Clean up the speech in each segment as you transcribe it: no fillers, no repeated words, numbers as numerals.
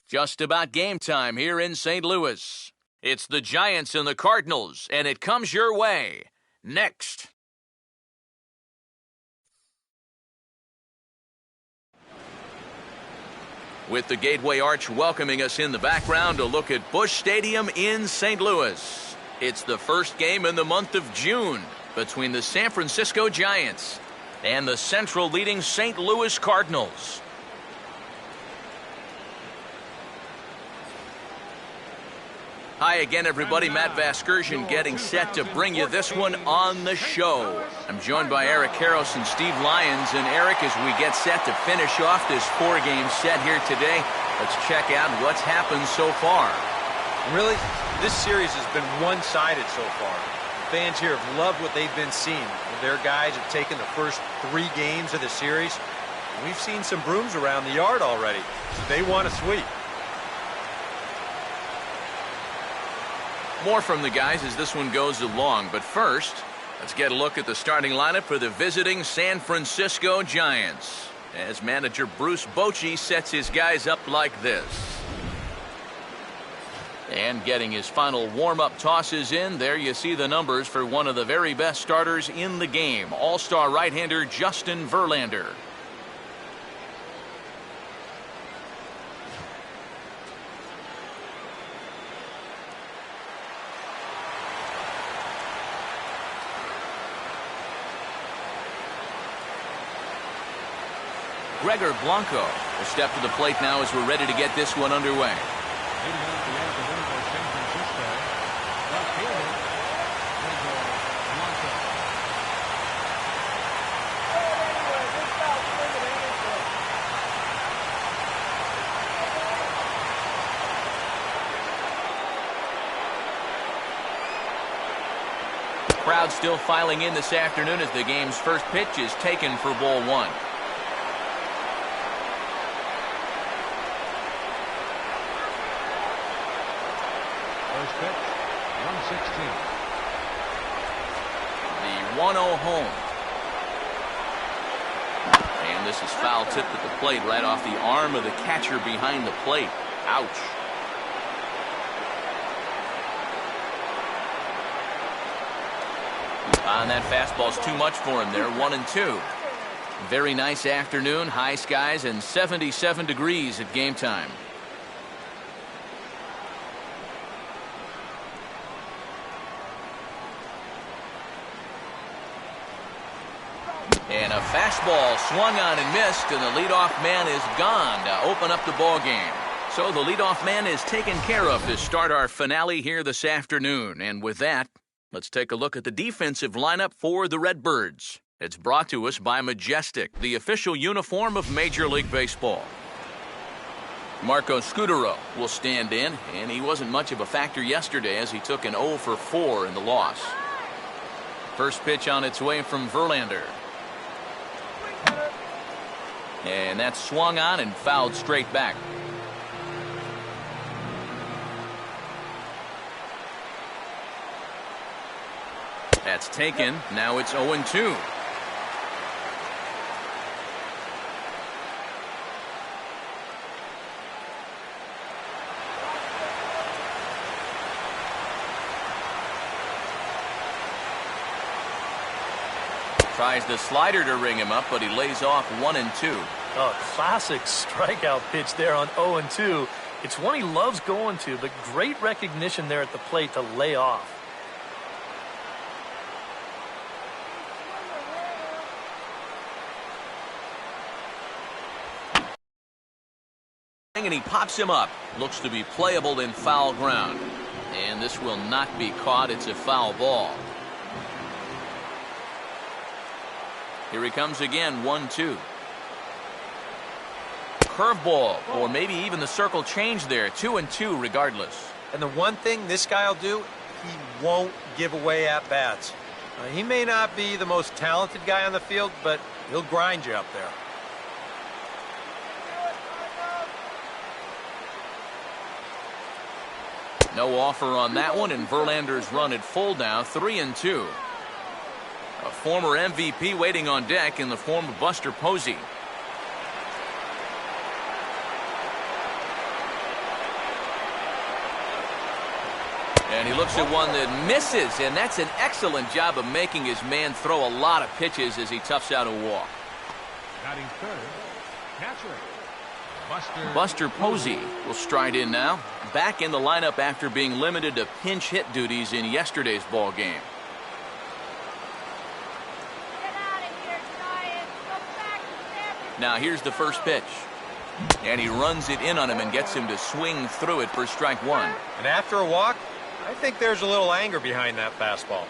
Just about game time here in St. Louis. It's the Giants and the Cardinals, and it comes your way next. With the Gateway Arch welcoming us in the background, a look at Busch Stadium in St. Louis. It's the first game in the month of June between the San Francisco Giants and the Central leading St. Louis Cardinals. Hi again, everybody. Matt Vasgersian getting set to bring you this one on the show. I'm joined by Eric Karros and Steve Lyons. And Eric, as we get set to finish off this four-game set here today, let's check out what's happened so far. Really, this series has been one-sided so far. Fans here have loved what they've been seeing. Their guys have taken the first 3 games of the series. We've seen some brooms around the yard already. They want a sweep. More from the guys as this one goes along, but first, let's get a look at the starting lineup for the visiting San Francisco Giants, as manager Bruce Bochy sets his guys up like this. And getting his final warm-up tosses in, there you see the numbers for one of the very best starters in the game, all-star right-hander Justin Verlander. Gregor Blanco will step to the plate now as we're ready to get this one underway. Crowd still filing in this afternoon as the game's first pitch is taken for ball 1. First pitch, 116. The 1-0 home. And this is foul tipped at the plate right off the arm of the catcher behind the plate. Ouch. And that fastball's too much for him there, 1-2. Very nice afternoon, high skies, and 77 degrees at game time. And a fastball swung on and missed, and the leadoff man is gone to open up the ball game. So the leadoff man is taken care of to start our finale here this afternoon. And with that, let's take a look at the defensive lineup for the Redbirds. It's brought to us by Majestic, the official uniform of Major League Baseball. Marco Scudero will stand in, and he wasn't much of a factor yesterday as he took an 0 for 4 in the loss. First pitch on its way from Verlander. And that's swung on and fouled straight back. That's taken. Now it's 0-2. Tries the slider to ring him up, but he lays off 1-2. Oh, classic strikeout pitch there on 0-2. It's one he loves going to, but great recognition there at the plate to lay off. And he pops him up. Looks to be playable in foul ground. And this will not be caught. It's a foul ball. Here he comes again, 1-2. Curveball, or maybe even the circle change there, 2-2 regardless. And the one thing this guy will do, he won't give away at-bats. He may not be the most talented guy on the field, but he'll grind you up there. No offer on that one, and Verlander's run at full now, 3-2. A former MVP waiting on deck in the form of Buster Posey. And he looks at one that misses, and that's an excellent job of making his man throw a lot of pitches as he toughs out a walk. Batting third, catcher Buster Posey will stride in now, back in the lineup after being limited to pinch hit duties in yesterday's ball game. Now here's the first pitch. And he runs it in on him and gets him to swing through it for strike one. And after a walk, I think there's a little anger behind that fastball.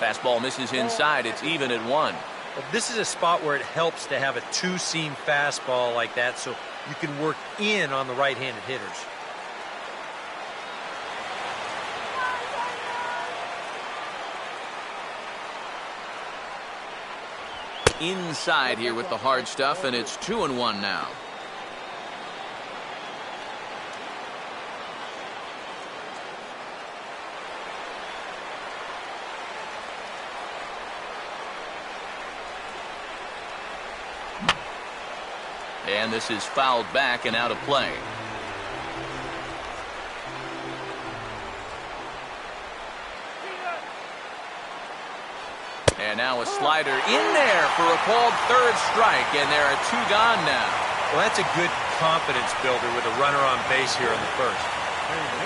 Fastball misses inside. It's even at one. Well, this is a spot where it helps to have a two-seam fastball like that so you can work in on the right-handed hitters. Inside here with the hard stuff, and it's 2-1 now. And this is fouled back and out of play. And now a slider in there for a called third strike, and there are two gone now. Well, that's a good confidence builder with a runner on base here in the first.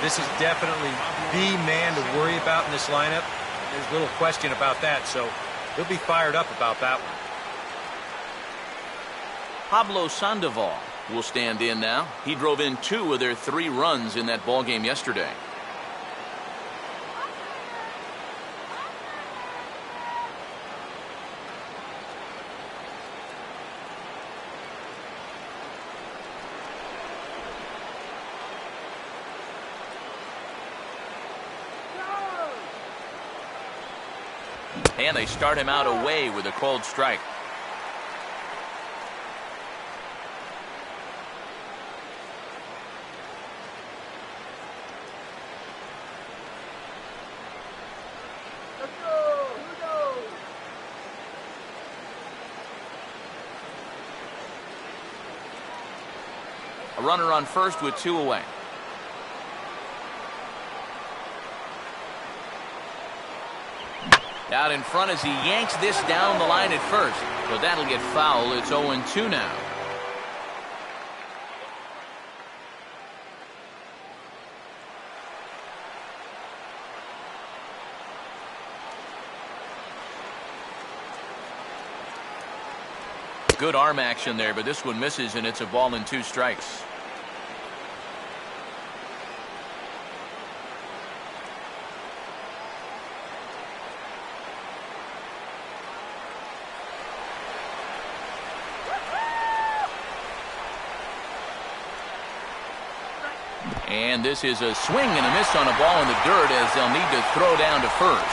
This is definitely the man to worry about in this lineup. There's little question about that, so he'll be fired up about that one. Pablo Sandoval will stand in now. He drove in 2 of their 3 runs in that ball game yesterday. And they start him out away with a called strike. A runner on first with 2 away. Out in front as he yanks this down the line at first. But that'll get foul. It's 0-2 now. Good arm action there, but this one misses, and it's a ball and 2 strikes. And this is a swing and a miss on a ball in the dirt as they'll need to throw down to first.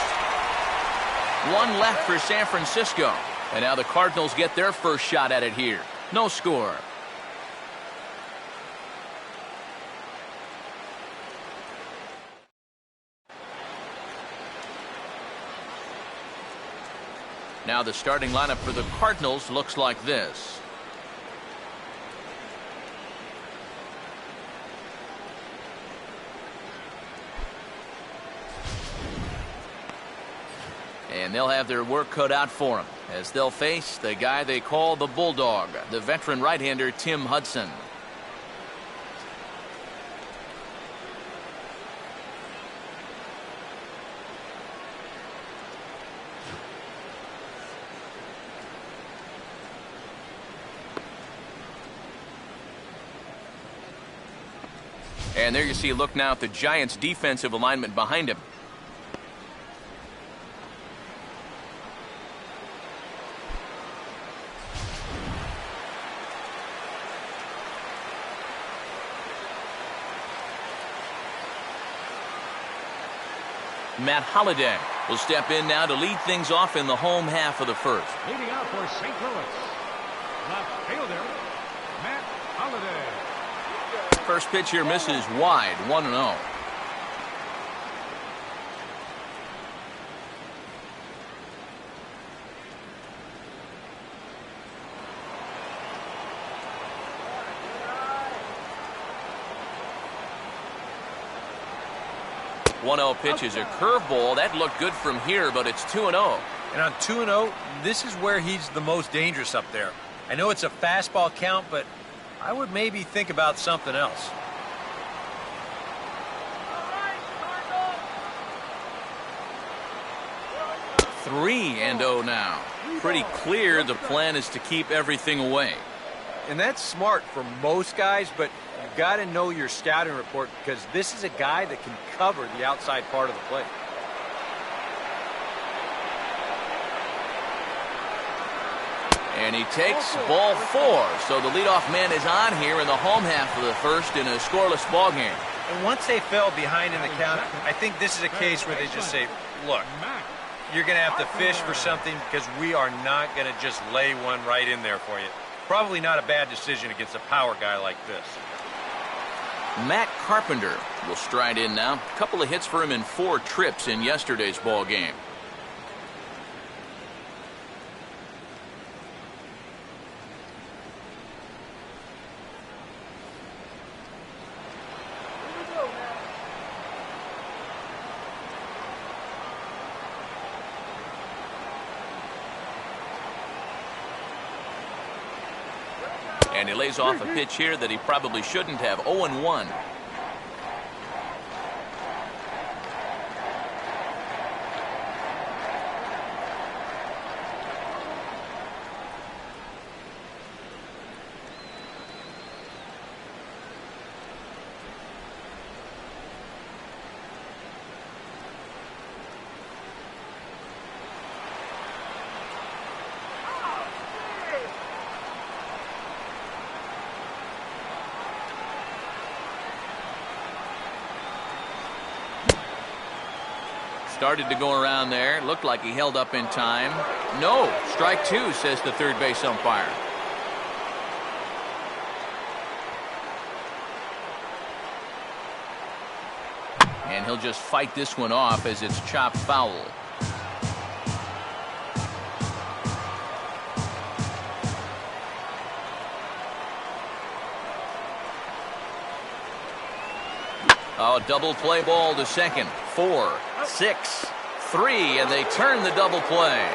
1 left for San Francisco. And now the Cardinals get their first shot at it here. No score. Now the starting lineup for the Cardinals looks like this. And they'll have their work cut out for them as they'll face the guy they call the Bulldog, the veteran right-hander Tim Hudson. And there you see a look now at the Giants' defensive alignment behind him. Matt Holliday will step in now to lead things off in the home half of the first. Leading out for St. Louis, left fielder, Matt Holliday. First pitch here misses wide, 1-0. 1-0 pitch is a curveball. That looked good from here, but it's 2-0. And on 2-0, this is where he's the most dangerous up there. I know it's a fastball count, but I would maybe think about something else. Three and 0 now. Pretty clear the plan is to keep everything away. And that's smart for most guys, but you've got to know your scouting report because this is a guy that can cover the outside part of the plate. And he takes ball 4. So the leadoff man is on here in the home half of the first in a scoreless ball game. And once they fell behind in the count, I think this is a case where they just say, look, you're going to have to fish for something because we are not going to just lay one right in there for you. Probably not a bad decision against a power guy like this. Matt Carpenter will stride in now. A couple of hits for him in 4 trips in yesterday's ball game. And he lays off a pitch here that he probably shouldn't have. 0-1. Started to go around there. Looked like he held up in time. No. Strike 2, says the third base umpire. And he'll just fight this one off as it's chopped foul. Oh, double play ball to second. 4, 6, 3, and they turn the double play.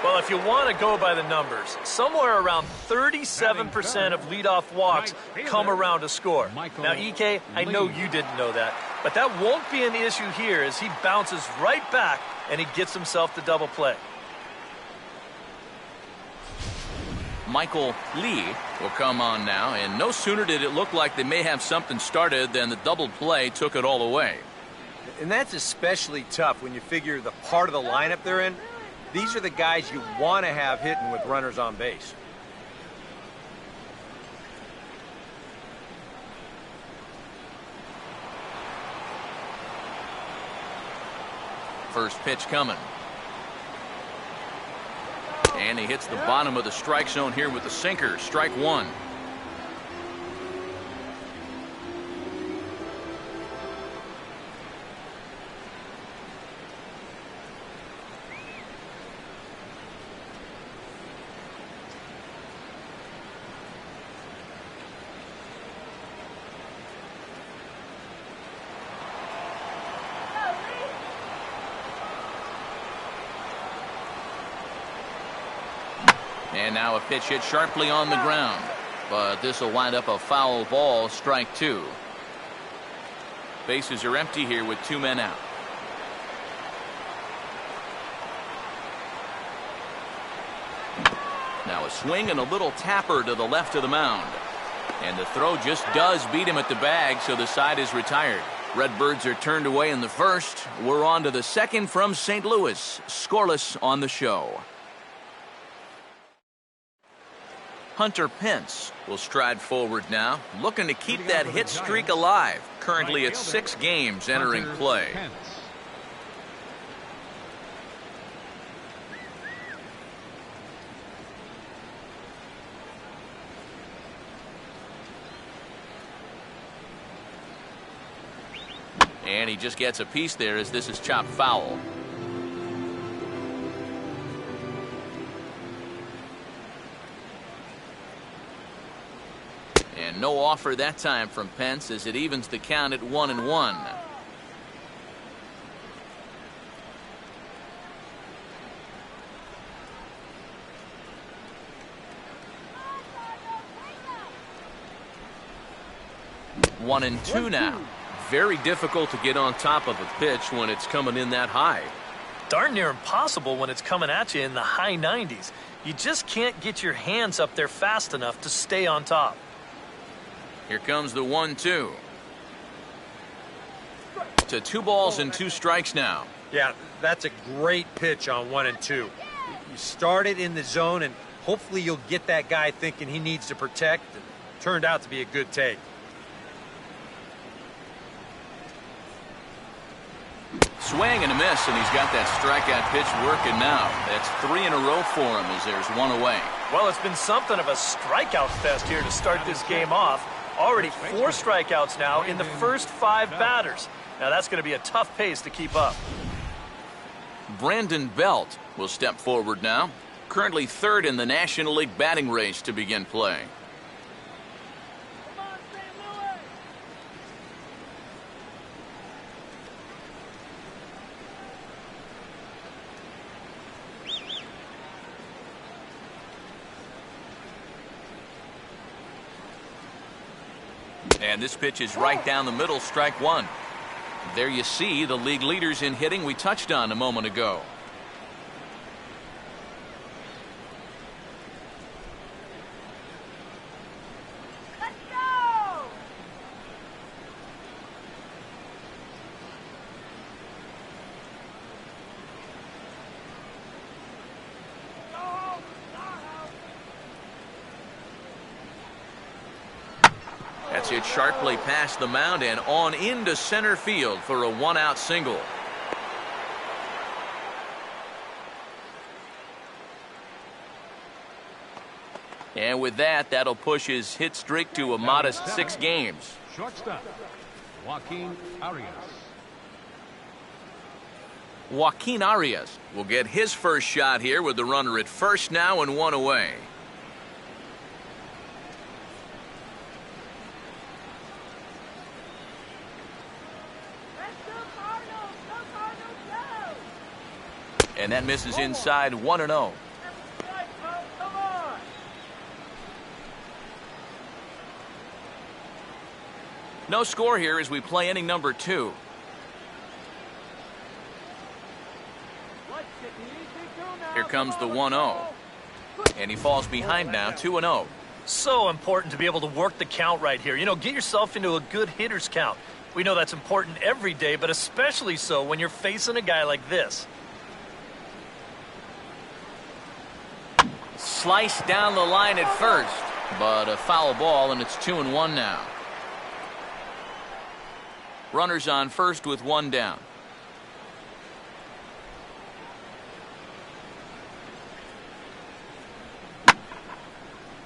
Well, if you want to go by the numbers, somewhere around 37% of leadoff walks come around to score. Now, EK, I know you didn't know that, but that won't be an issue here as he bounces right back and he gets himself the double play. Michael Lee will come on now, and no sooner did it look like they may have something started than the double play took it all away. And that's especially tough when you figure the part of the lineup they're in. These are the guys you want to have hitting with runners on base. First pitch coming. And he hits the bottom of the strike zone here with the sinker. Strike 1. And now a pitch hit sharply on the ground. But this will wind up a foul ball, strike 2. Bases are empty here with 2 men out. Now a swing and a little tapper to the left of the mound. And the throw just does beat him at the bag, so the side is retired. Redbirds are turned away in the first. We're on to the second from St. Louis. Scoreless on the show. Hunter Pence will stride forward now, looking to keep that hit streak alive. Currently at 6 games entering play. And he just gets a piece there as this is chopped foul. And no offer that time from Pence as it evens the count at 1-1. One and two now. Very difficult to get on top of a pitch when it's coming in that high. Darn near impossible when it's coming at you in the high 90s. You just can't get your hands up there fast enough to stay on top. Here comes the 1-2. To 2 balls and 2 strikes now. Yeah, that's a great pitch on 1 and 2. You start it in the zone, and hopefully you'll get that guy thinking he needs to protect. It turned out to be a good take. Swing and a miss, and he's got that strikeout pitch working now. That's 3 in a row for him as there's 1 away. Well, it's been something of a strikeout fest here to start this game off. Already 4 strikeouts now in the first 5 batters. Now that's going to be a tough pace to keep up. Brandon Belt will step forward now. Currently 3rd in the National League batting race to begin play. And this pitch is right down the middle, strike 1. There you see the league leaders in hitting we touched on a moment ago. Let's go! That's it sharply past the mound and on into center field for a 1-out single. And with that, that'll push his hit streak to a modest 6 games. Shortstop, Joaquin Arias. Joaquin Arias will get his first shot here with the runner at first now and 1 away. And that misses inside 1-0. No score here as we play inning number 2. Here comes the 1-0. And he falls behind now, 2-0. So important to be able to work the count right here. You know, get yourself into a good hitter's count. We know that's important every day, but especially so when you're facing a guy like this. Sliced down the line at first, but a foul ball, and it's 2-1 now. Runners on first with 1 down.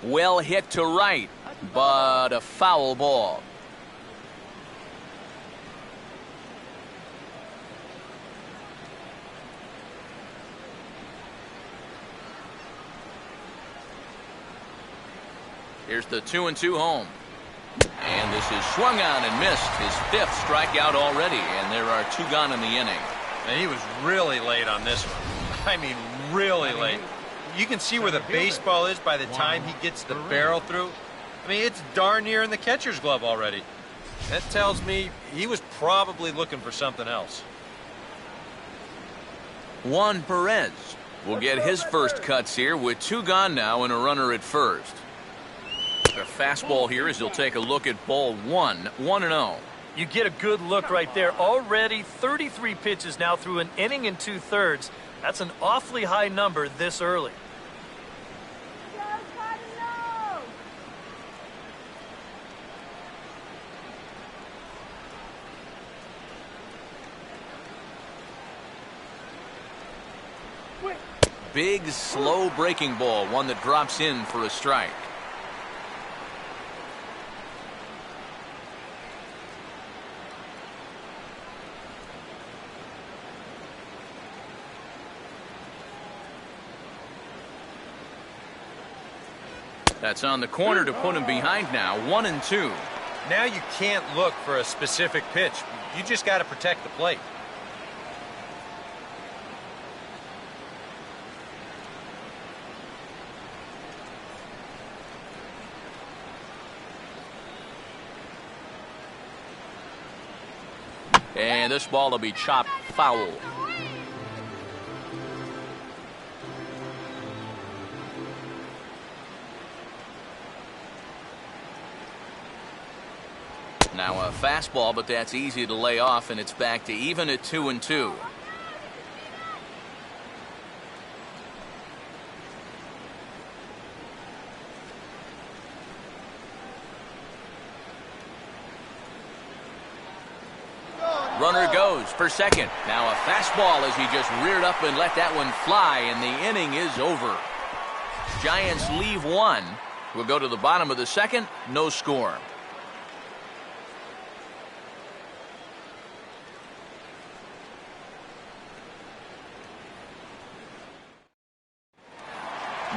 Well hit to right, but a foul ball. Here's the 2-2 home. And this is swung on and missed. His 5th strikeout already, and there are 2 gone in the inning. And he was really late on this one. I mean, really late. You can see where the baseball is by the time he gets the barrel through. I mean, it's darn near in the catcher's glove already. That tells me he was probably looking for something else. Juan Perez will get his first cuts here with 2 gone now and a runner at first. A fastball here as he'll take a look at ball 1, 1-0. You get a good look right there. Already 33 pitches now through an inning and 2/3. That's an awfully high number this early. Big, slow breaking ball, one that drops in for a strike. That's on the corner to put him behind now. 1-2. Now you can't look for a specific pitch. You just got to protect the plate. And this ball will be chopped foul. Now a fastball, but that's easy to lay off, and it's back to even at 2-2. Runner goes for second. Now a fastball as he just reared up and let that one fly, and the inning is over. Giants leave one. We'll go to the bottom of the second. No score.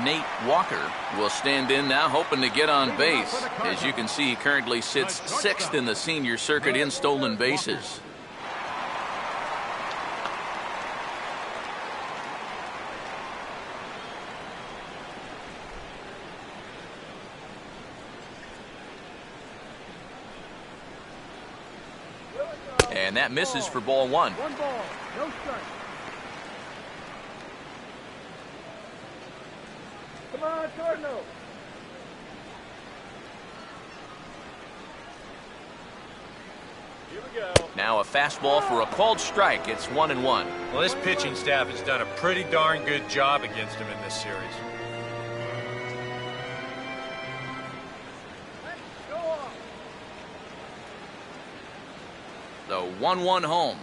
Nate Walker will stand in now, hoping to get on base. As you can see, he currently sits 6th in the senior circuit in stolen bases. And that misses for ball one. 1 ball, no strike. Come on, Cardinals. Here we go. Now a fastball for a called strike. It's 1-1. Well, this pitching staff has done a pretty darn good job against him in this series. Go on. The 1-1 home.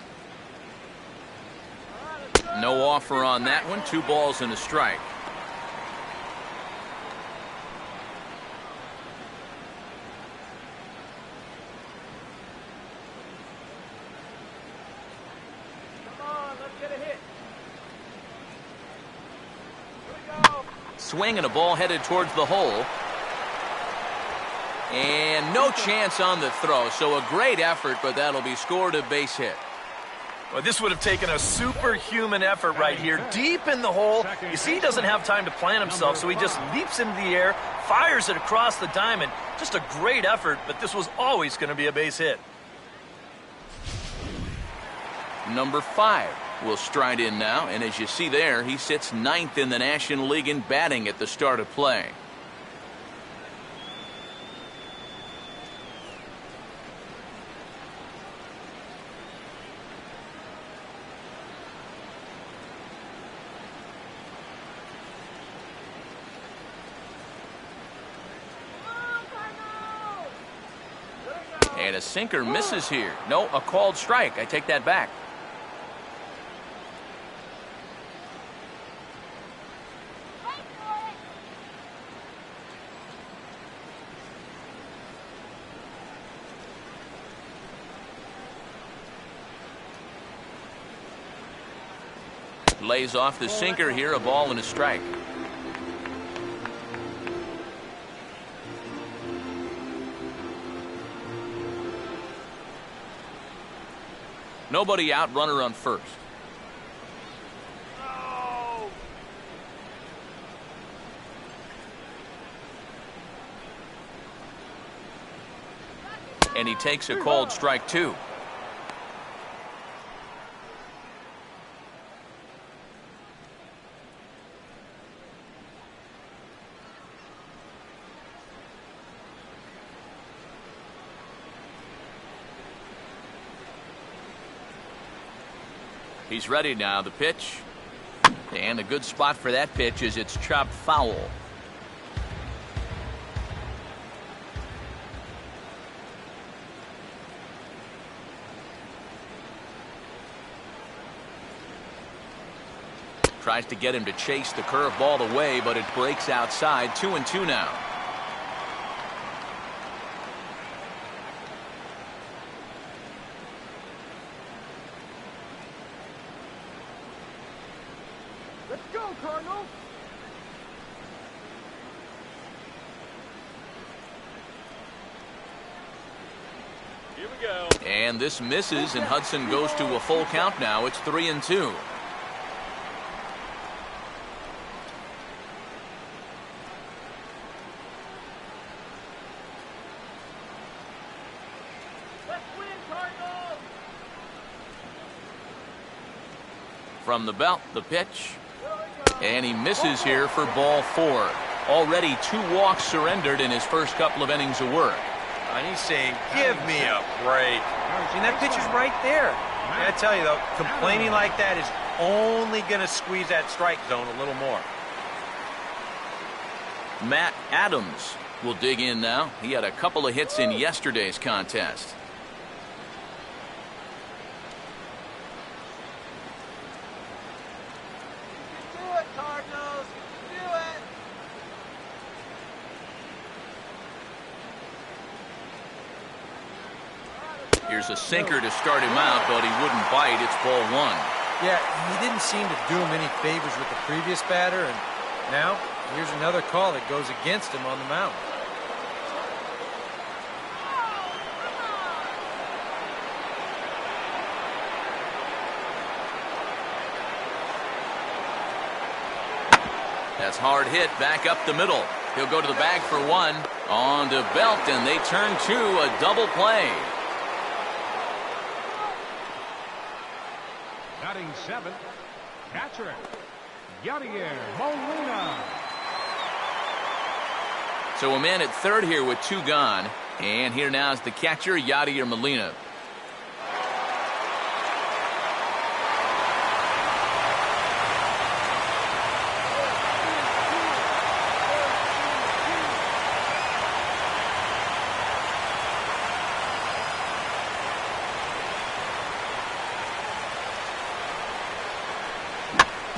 No offer on that one. 2 balls and a strike. Come on, let's get a hit. Here we go. Swing and a ball headed towards the hole. And no chance on the throw, so a great effort, but that'll be scored a base hit. Well, this would have taken a superhuman effort right here, deep in the hole. You see, he doesn't have time to plant himself, so he just leaps into the air, fires it across the diamond. Just a great effort, but this was always going to be a base hit. Number 5 will stride in now, and as you see there, he sits 9th in the National League in batting at the start of play. And a sinker misses here. No, a called strike. I take that back. Lays off the sinker here, a ball and a strike. Nobody out, runner on first. No. And he takes a called strike too. He's ready now. The pitch. And a good spot for that pitch is it's chopped foul. Tries to get him to chase the curveball away, but it breaks outside. 2-2 now. Let's go, Cardinals. And this misses, and Hudson goes to a full count now. It's 3-2. Let's win, Cardinals! From the belt, the pitch. And he misses here for ball 4. Already 2 walks surrendered in his first couple of innings of work. And he's saying, give me a break. See, that pitch is right there. I tell you, though, complaining like that is only going to squeeze that strike zone a little more. Matt Adams will dig in now. He had a couple of hits in yesterday's contest. Do it, Cardinals! Do it! Here's a sinker to start him out, but he wouldn't bite. It's ball 1. Yeah, he didn't seem to do him any favors with the previous batter, and now here's another call that goes against him on the mound. That's hard hit back up the middle. He'll go to the bag for 1. On to Belt, and they turn to a double play. Batting 7th, catcher, Yadier Molina. So a man at third here with 2 gone. And here now is the catcher, Yadier Molina.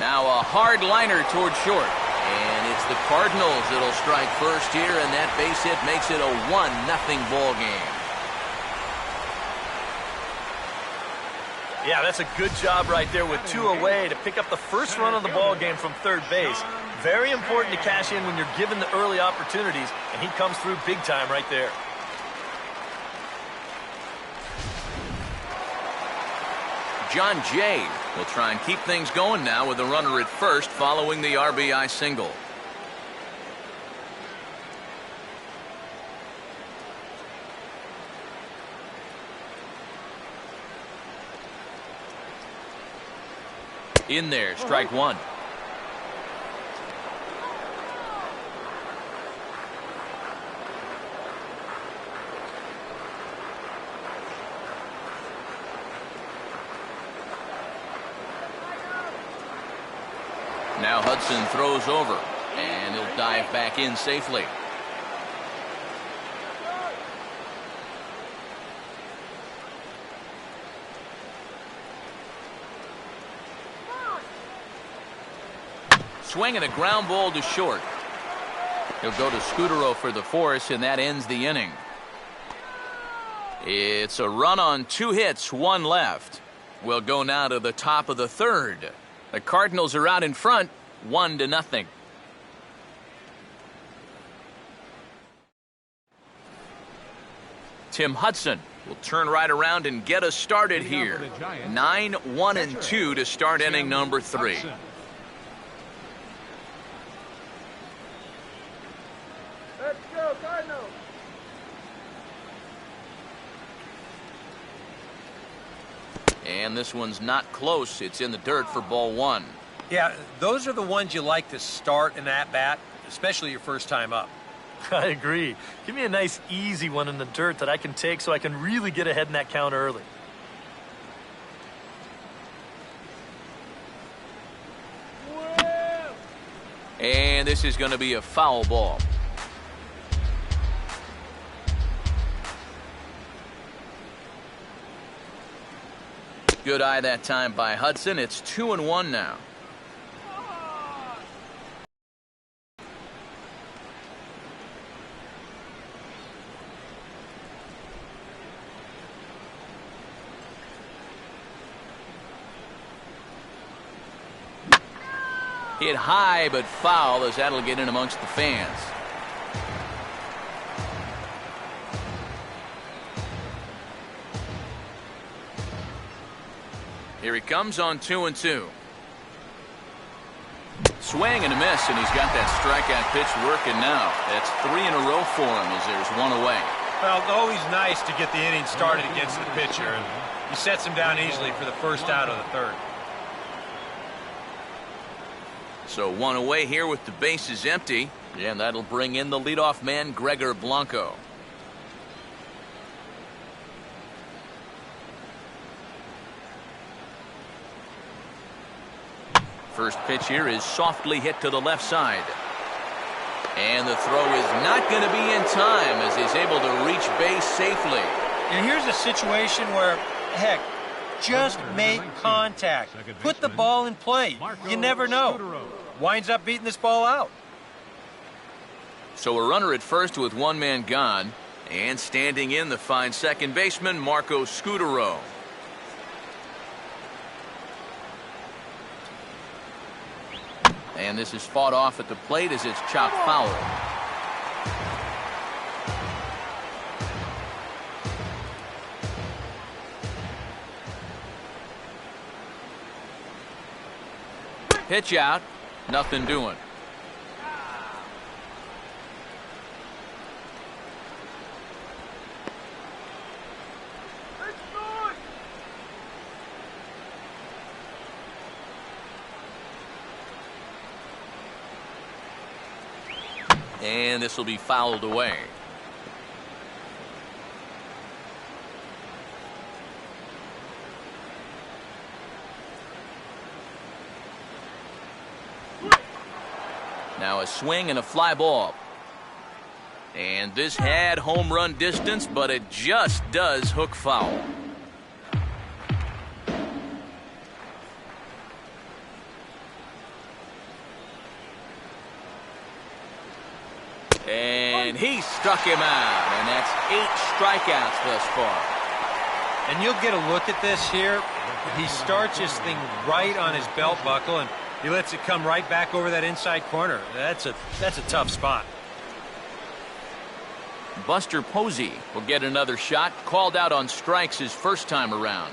Now a hard liner toward short. And it's the Cardinals that'll strike first here, and that base hit makes it a 1-0 ball game. Yeah, that's a good job right there with 2 away to pick up the first run of the ball game from third base. Very important to cash in when you're given the early opportunities, and he comes through big time right there. John Jay will try and keep things going now with a runner at first following the RBI single. In there, strike 1. Now Hudson throws over, and he'll dive back in safely. Swinging a ground ball to short. He'll go to Scudero for the force, and that ends the inning. It's a run on 2 hits, 1 left. We'll go now to the top of the third. The Cardinals are out in front, 1-0. Tim Hudson will turn right around and get us started here. 9-1-2 to start inning number 3. Let's go, Cardinals! And this one's not close. It's in the dirt for ball 1. Yeah, those are the ones you like to start in that bat, especially your first time up. I agree. Give me a nice, easy one in the dirt that I can take so I can really get ahead in that count early. And this is going to be a foul ball. Good eye that time by Hudson. It's 2-1 now. Hit high but foul, as that'll get in amongst the fans. Here he comes on 2-2. Swing and a miss, and he's got that strikeout pitch working now. That's 3 in a row for him as there's one away. Well, always nice to get the inning started against the pitcher, and he sets him down easily for the first out of the third. So one away here with the bases empty, and that'll bring in the leadoff man, Gregor Blanco. First pitch here is softly hit to the left side. And the throw is not going to be in time as he's able to reach base safely. And here's a situation where, heck, just make contact. Put the ball in play. You never know. Winds up beating this ball out. So a runner at first with one man gone. And standing in the fine second baseman, Marco Scutaro. And this is fought off at the plate as it's chopped foul. Pitch out, nothing doing. And this will be fouled away. Now a swing and a fly ball. And this had home run distance, but it just does hook foul. And he struck him out, and that's 8 strikeouts thus far. And you'll get a look at this here. He starts this thing right on his belt buckle, and he lets it come right back over that inside corner. That's a tough spot. Buster Posey will get another shot, called out on strikes his first time around.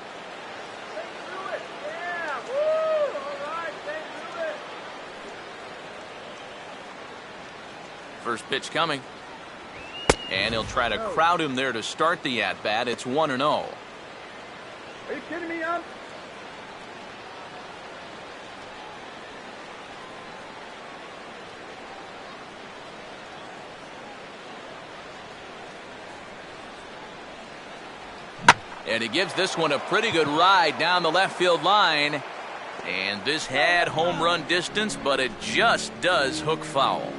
First pitch coming. And he'll try to crowd him there to start the at-bat. It's 1-0. Are you kidding me, And he gives this one a pretty good ride down the left field line. And this had home run distance, but it just does hook foul.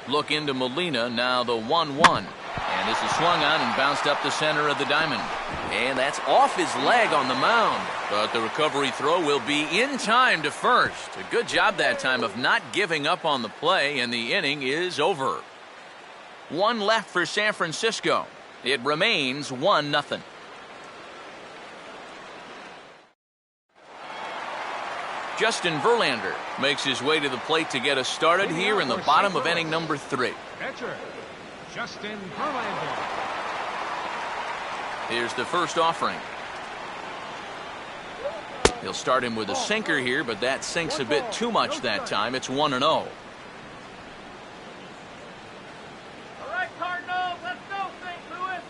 Look into Molina, now the 1-1. And this is swung on and bounced up the center of the diamond. And that's off his leg on the mound. But the recovery throw will be in time to first. A good job that time of not giving up on the play, and the inning is over. 1 left for San Francisco. It remains 1-0. Justin Verlander makes his way to the plate to get us started here in the bottom of inning number 3. Catcher, Justin Verlander. Here's the first offering. He'll start him with a sinker here, but that sinks a bit too much that time. It's 1-0. All right, Cardinals, let's go, St. Louis.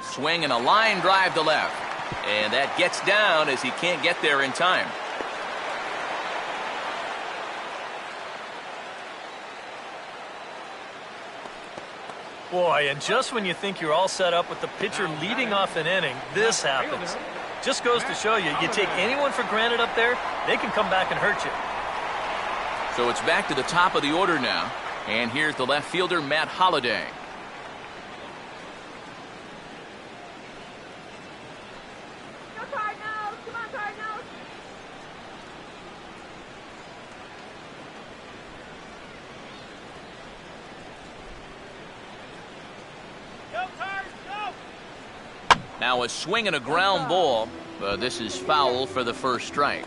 Swing and a line drive to left. And that gets down as he can't get there in time. Boy, and just when you think you're all set up with the pitcher leading off an inning, this happens. Just goes to show you, you take anyone for granted up there, they can come back and hurt you. So it's back to the top of the order now. And here's the left fielder, Matt Holliday. Go Cardinals! Come on, Cardinals! Go, Cards, go! Now a swing and a ground ball. This is foul for the first strike.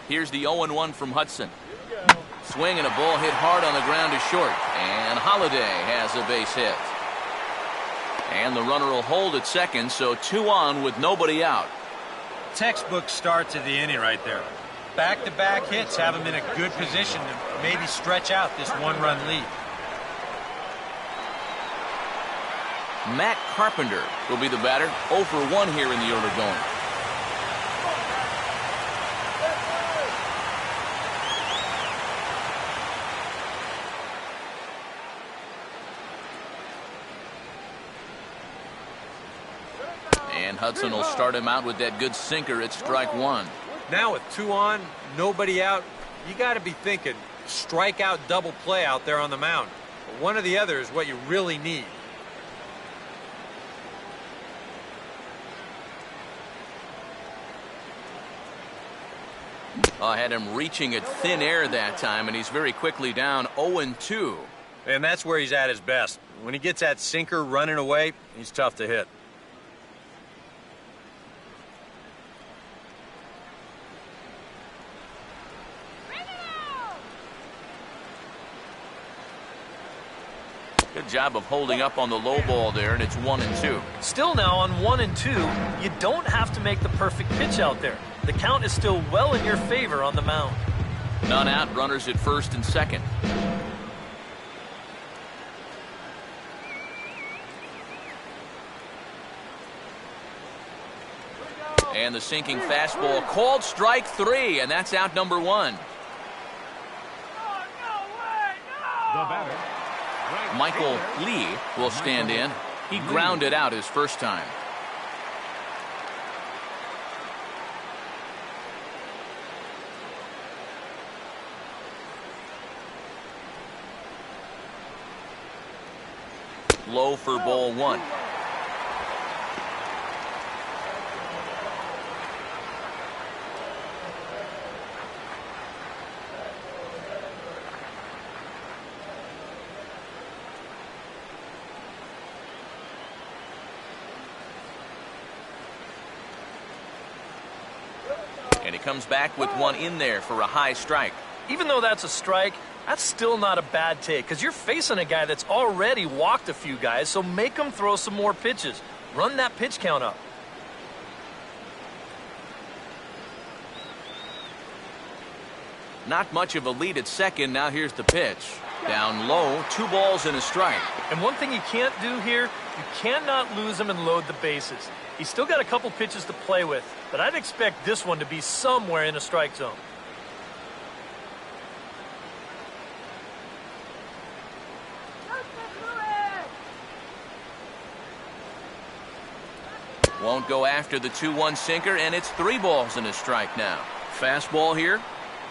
Here's the 0-1 from Hudson. Swing and a ball hit hard on the ground to short. And Holiday has a base hit. And the runner will hold at second, so 2 on with nobody out. Textbook start to the inning right there. Back-to-back hits have him in a good position to maybe stretch out this one-run lead. Matt Carpenter will be the batter. 0 for 1 here in the early going. And Hudson will start him out with that good sinker at strike 1. Now with 2 on, nobody out, you got to be thinking strikeout double play out there on the mound. But one or the other is what you really need. I had him reaching at thin air that time, and he's very quickly down 0-2. And that's where he's at his best. When he gets that sinker running away, he's tough to hit. Good job of holding up on the low ball there, and it's 1-2. Still now on 1-2, you don't have to make the perfect pitch out there. The count is still well in your favor on the mound. None out, runners at first and second. And the sinking fastball called strike 3, and that's out number 1. The batter, Michael Lee will stand in. He grounded out his first time. Low for ball 1. And he comes back with one in there for a high strike. Even though that's a strike, that's still not a bad take because you're facing a guy that's already walked a few guys, so make him throw some more pitches. Run that pitch count up. Not much of a lead at second. Now here's the pitch. Down low, 2 balls and a strike. And one thing you can't do here, you cannot lose him and load the bases. He's still got a couple pitches to play with, but I'd expect this one to be somewhere in a strike zone. Won't go after the 2-1 sinker, and it's 3 balls and a strike now. Fastball here.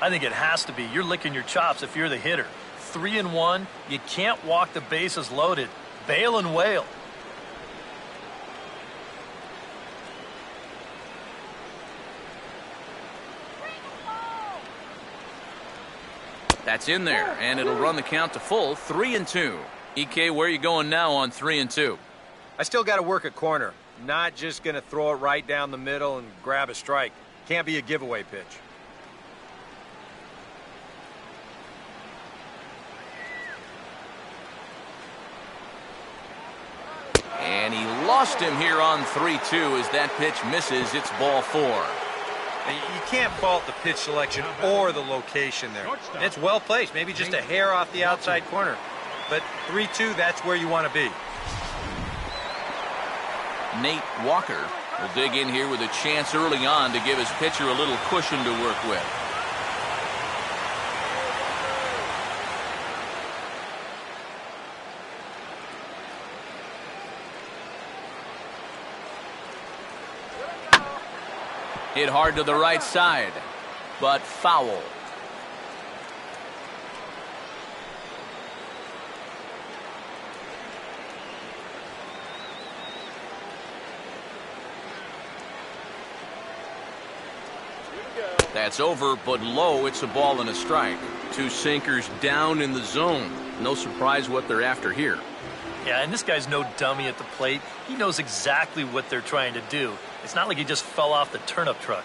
I think it has to be. You're licking your chops if you're the hitter. 3-1, you can't walk the bases loaded. Bail and wail. That's in there, and it'll run the count to full. 3-2. EK, where are you going now on 3-2? I still got to work at corner. Not just going to throw it right down the middle and grab a strike. Can't be a giveaway pitch. And he lost him here on 3-2 as that pitch misses. It's ball 4. You can't fault the pitch selection or the location there. It's well placed, maybe just a hair off the outside corner. But 3-2, that's where you want to be. Nate Walker will dig in here with a chance early on to give his pitcher a little cushion to work with. Hit hard to the right side, but foul. That's over, but low. It's a ball and a strike. Two sinkers down in the zone. No surprise what they're after here. Yeah, and this guy's no dummy at the plate. He knows exactly what they're trying to do. It's not like he just fell off the turnip truck.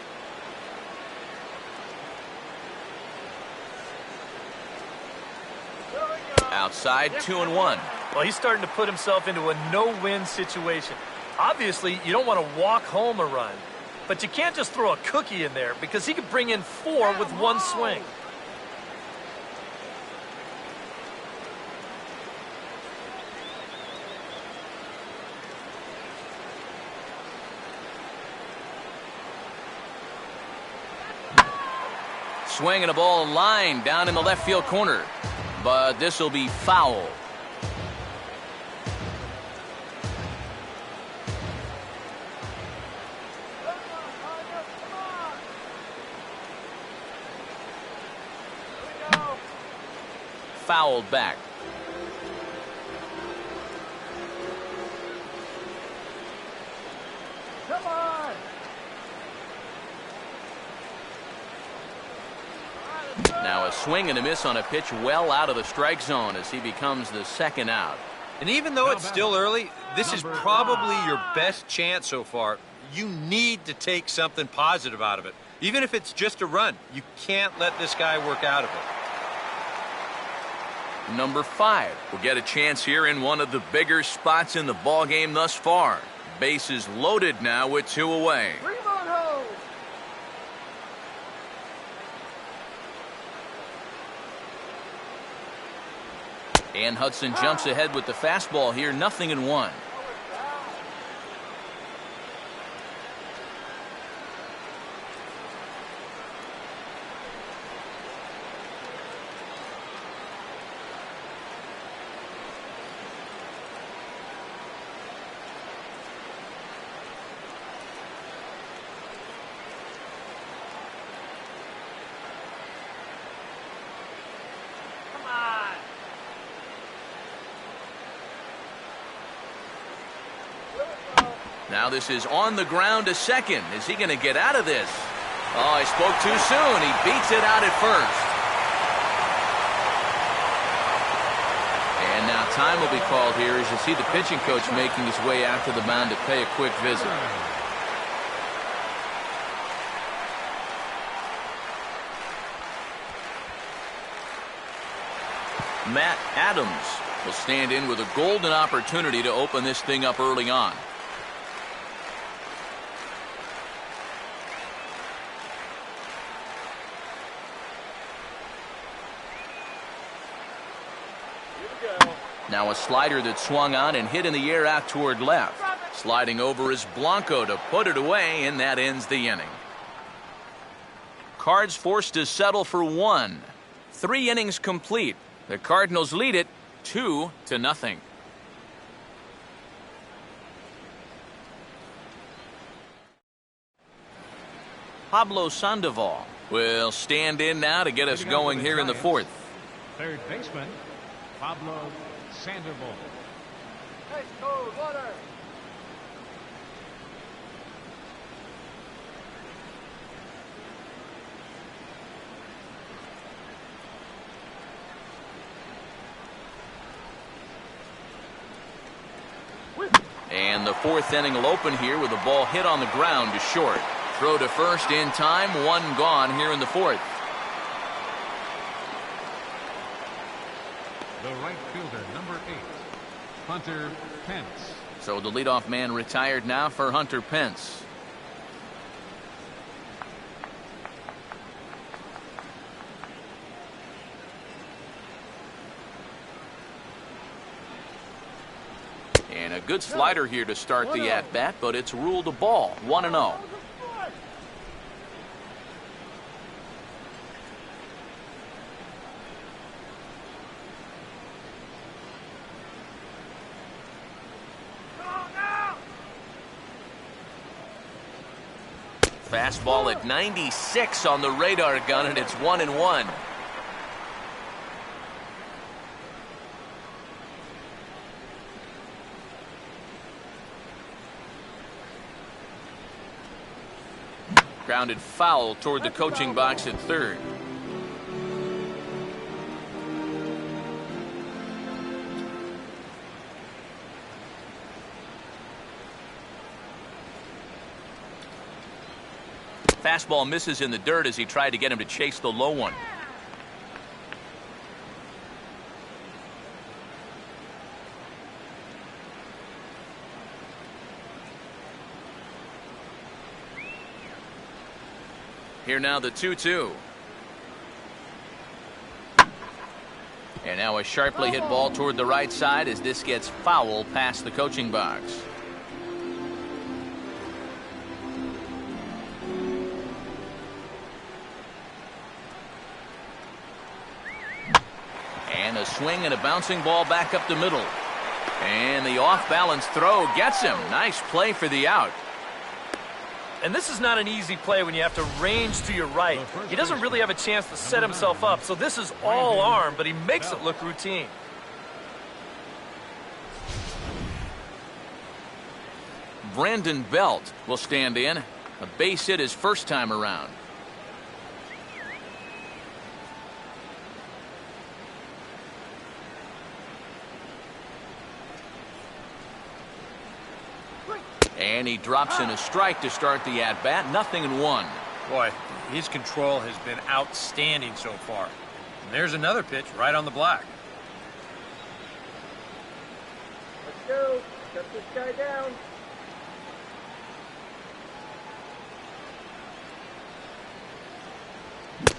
Outside, 2-1. Well, he's starting to put himself into a no-win situation. Obviously, you don't want to walk home a run. But you can't just throw a cookie in there because he could bring in 4 with one swing. Swinging a ball line down in the left field corner. But this will be foul. Fouled back. Come on! Now a swing and a miss on a pitch well out of the strike zone as he becomes the second out. And even though it's still early, this is probably your best chance so far. You need to take something positive out of it. Even if it's just a run, you can't let this guy work out of it. Number 5 will get a chance here in one of the bigger spots in the ballgame thus far. Bases loaded now with 2 away. Bring him on home! And Hudson jumps ahead with the fastball here, 0-1. Now this is on the ground to second. Is he going to get out of this? Oh, he spoke too soon. He beats it out at first. And now time will be called here as you see the pitching coach making his way out to the mound to pay a quick visit. Matt Adams will stand in with a golden opportunity to open this thing up early on. Now a slider that swung on and hit in the air out toward left. Sliding over is Blanco to put it away, and that ends the inning. Cards forced to settle for 1. 3 innings complete. The Cardinals lead it 2-0. Pablo Sandoval will stand in now to get us going here in the 4th. Third baseman, Pablo Sandoval. Ice cold water! And the 4th inning will open here with a ball hit on the ground to short. Throw to first in time, 1 gone here in the 4th. The right fielder, number 8, Hunter Pence. So the leadoff man retired now for Hunter Pence. And a good slider here to start the at-bat, but it's ruled a ball, 1-0. Fastball at 96 on the radar gun, and it's 1-1. Grounded foul toward the coaching box at third. Fastball misses in the dirt as he tried to get him to chase the low one. Here now the 2-2. And now a sharply hit ball toward the right side as this gets foul past the coaching box. And a swing and a bouncing ball back up the middle. And the off-balance throw gets him. Nice play for the out. And this is not an easy play when you have to range to your right. He doesn't really have a chance to set himself up, so this is all arm, but he makes it look routine. Brandon Belt will stand in. A base hit his first time around. And he drops in a strike to start the at-bat. 0-1. Boy, his control has been outstanding so far. And there's another pitch right on the block. Let's go. Shut this guy down.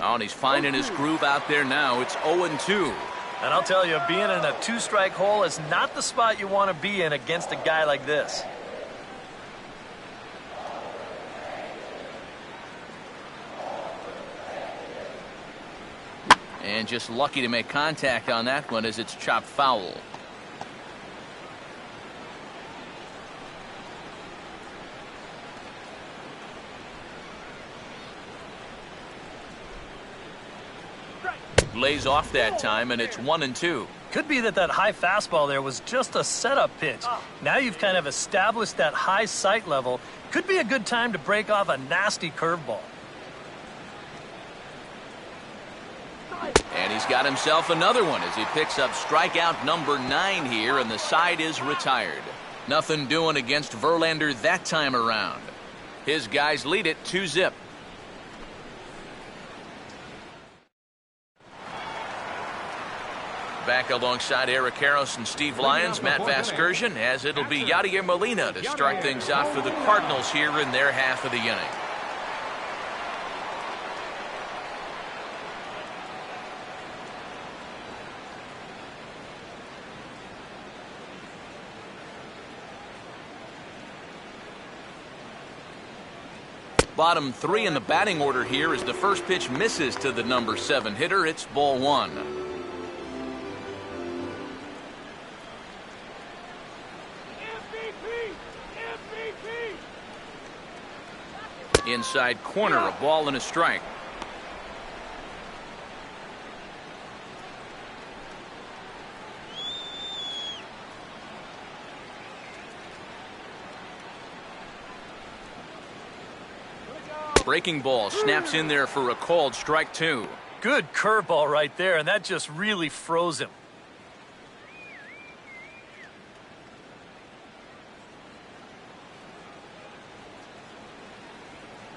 Oh, and he's finding his groove out there now. It's 0-2. And I'll tell you, being in a two-strike hole is not the spot you want to be in against a guy like this. And just lucky to make contact on that one as it's chopped foul. Lays off that time, and it's 1-2. Could be that high fastball there was just a setup pitch. Now you've kind of established that high sight level. Could be a good time to break off a nasty curveball. And he's got himself another one as he picks up strikeout number 9 here, and the side is retired. Nothing doing against Verlander that time around. His guys lead it 2-0. Back alongside Eric Harris and Steve Lyons, Matt Vasgersian, as it'll be Yadier Molina to start things off for the Cardinals here in their half of the inning. Bottom 3 in the batting order here as the first pitch misses to the number 7 hitter. It's ball 1. Inside corner, a ball and a strike. Breaking ball snaps in there for a called strike 2. Good curveball right there, and that just really froze him.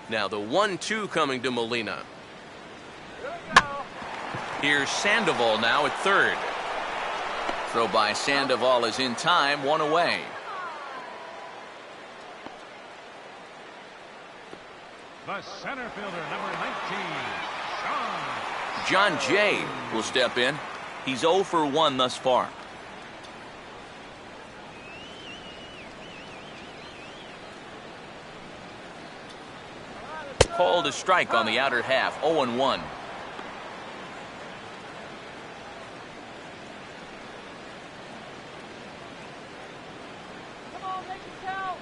Now the 1-2 coming to Molina. Here's Sandoval now at third. Throw by Sandoval is in time, 1 away. The center fielder, number 19, John Jay will step in. He's 0 for 1 thus far. Called a strike on the outer half, 0-1. Come on, make it count.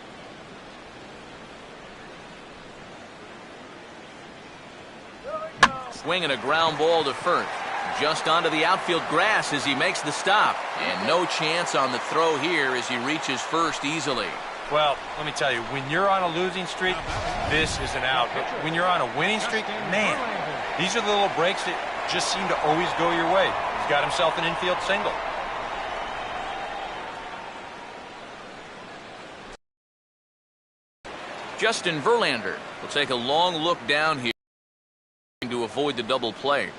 Swinging a ground ball to first. Just onto the outfield grass as he makes the stop. And no chance on the throw here as he reaches first easily. Well, let me tell you, when you're on a losing streak, this is an out. But when you're on a winning streak, man, these are the little breaks that just seem to always go your way. He's got himself an infield single. Justin Verlander will take a long look down here to avoid the double play.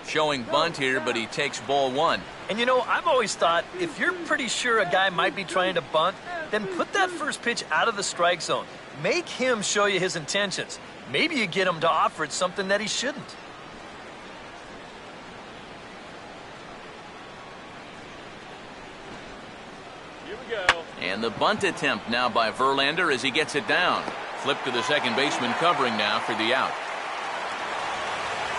Showing bunt here, but he takes ball one. And you know, I've always thought if you're pretty sure a guy might be trying to bunt, then put that first pitch out of the strike zone. Make him show you his intentions. Maybe you get him to offer it something that he shouldn't. Here we go. And the bunt attempt now by Verlander as he gets it down. Flip to the second baseman covering now for the out.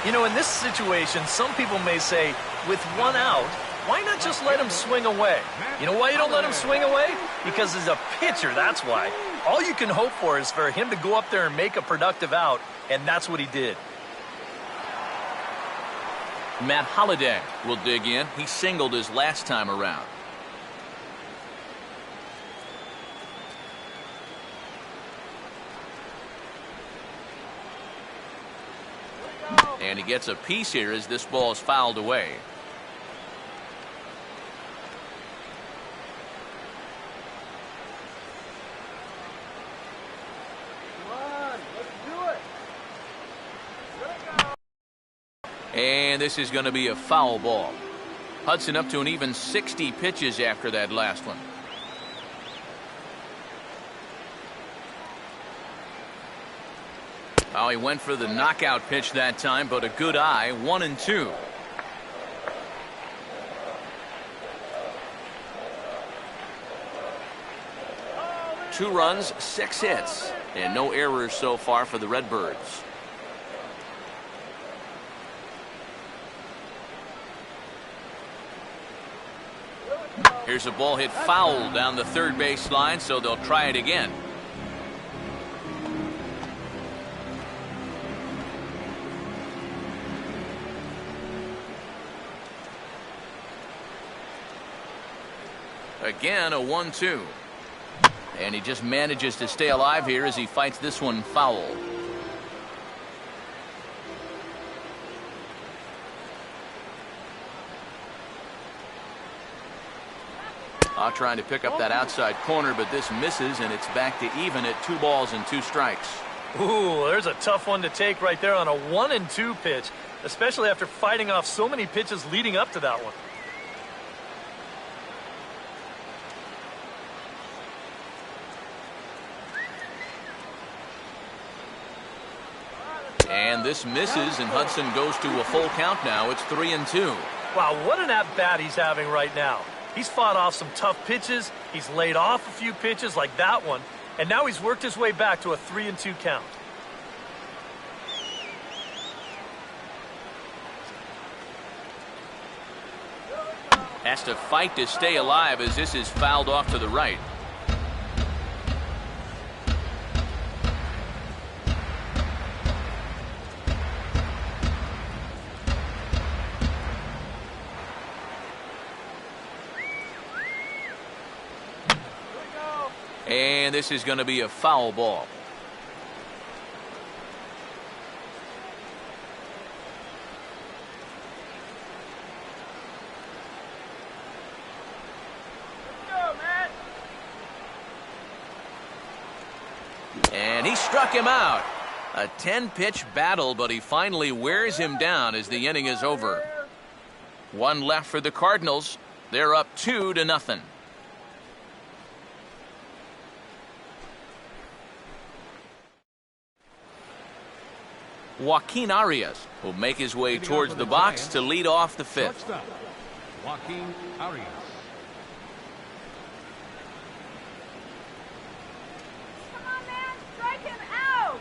You know, in this situation, some people may say, with one out, why not just let him swing away? You know why you don't let him swing away? Because as a pitcher, that's why. All you can hope for is for him to go up there and make a productive out, and that's what he did. Matt Holliday will dig in. He singled his last time around. And he gets a piece here as this ball is fouled away. Come on, let's do it. Here we go. And this is going to be a foul ball. Hudson up to an even 60 pitches after that last one. Oh, he went for the knockout pitch that time, but a good eye, 1-2. Two runs, 6 hits, and no errors so far for the Redbirds. Here's a ball hit foul down the third base line, so they'll try it again. Again, a 1-2. And he just manages to stay alive here as he fights this one foul. Trying to pick up that outside corner, but this misses, and it's back to even at 2 balls and 2 strikes. Ooh, there's a tough one to take right there on a 1-2 pitch, especially after fighting off so many pitches leading up to that one. And this misses, and Hudson goes to a full count now. It's 3-2. Wow, what an at-bat he's having right now. He's fought off some tough pitches. He's laid off a few pitches like that one. And now he's worked his way back to a 3-2 count. Has to fight to stay alive as this is fouled off to the right. And this is going to be a foul ball. Go, Matt. And he struck him out. A 10-pitch battle, but he finally wears him down as the inning is over. One left for the Cardinals. They're up 2-0. Joaquin Arias will make his way towards the box to lead off the 5th. Shortstop, Joaquin Arias. Come on, man. Strike him out.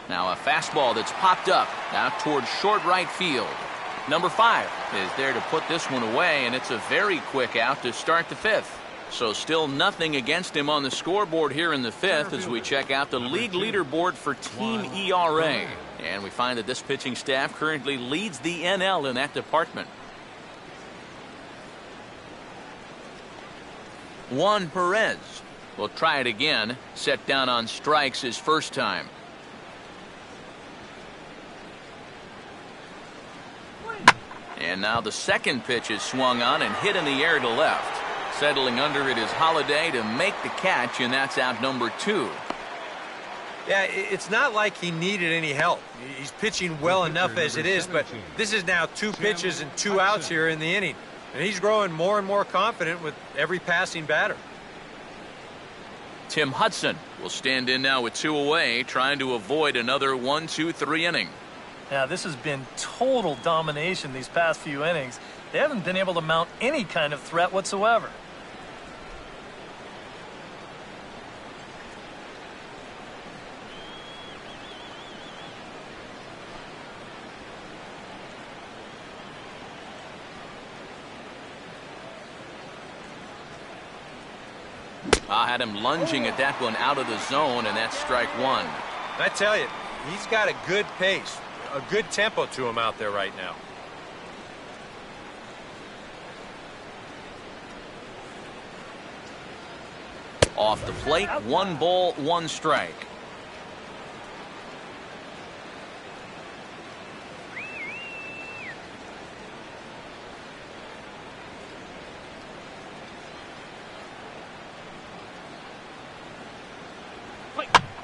Now a fastball that's popped up now towards short right field. Number 5 is there to put this one away, and it's a very quick out to start the 5th. So still nothing against him on the scoreboard here in the 5th as we check out the league leaderboard for team ERA. And we find that this pitching staff currently leads the NL in that department. Juan Perez will try it again. Set down on strikes his first time. And now the second pitch is swung on and hit in the air to left. Settling under it is Holiday to make the catch, and that's out number 2. Yeah, it's not like he needed any help. He's pitching well enough as it is, but this is now 2 pitches and 2 outs here in the inning. And he's growing more and more confident with every passing batter. Tim Hudson will stand in now with 2 away, trying to avoid another 1-2-3 inning. Now, this has been total domination these past few innings. They haven't been able to mount any kind of threat whatsoever. I had him lunging at that one out of the zone, and that's strike 1. I tell you, he's got a good pace, a good tempo to him out there right now. Off the plate, 1 ball, 1 strike.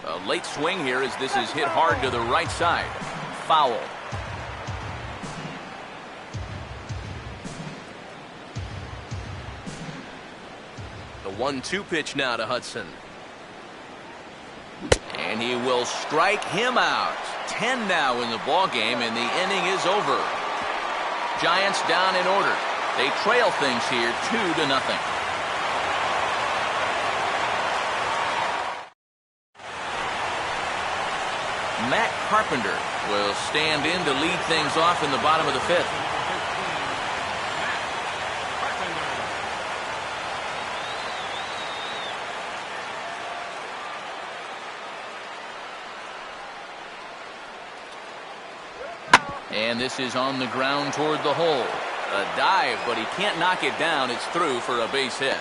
A late swing here as this is hit hard to the right side. Foul. The 1-2 pitch now to Hudson. And he will strike him out. 10 now in the ball game, and the inning is over. Giants down in order. They trail things here 2-0. Matt Carpenter will stand in to lead things off in the bottom of the 5th. And this is on the ground toward the hole. A dive, but he can't knock it down. It's through for a base hit.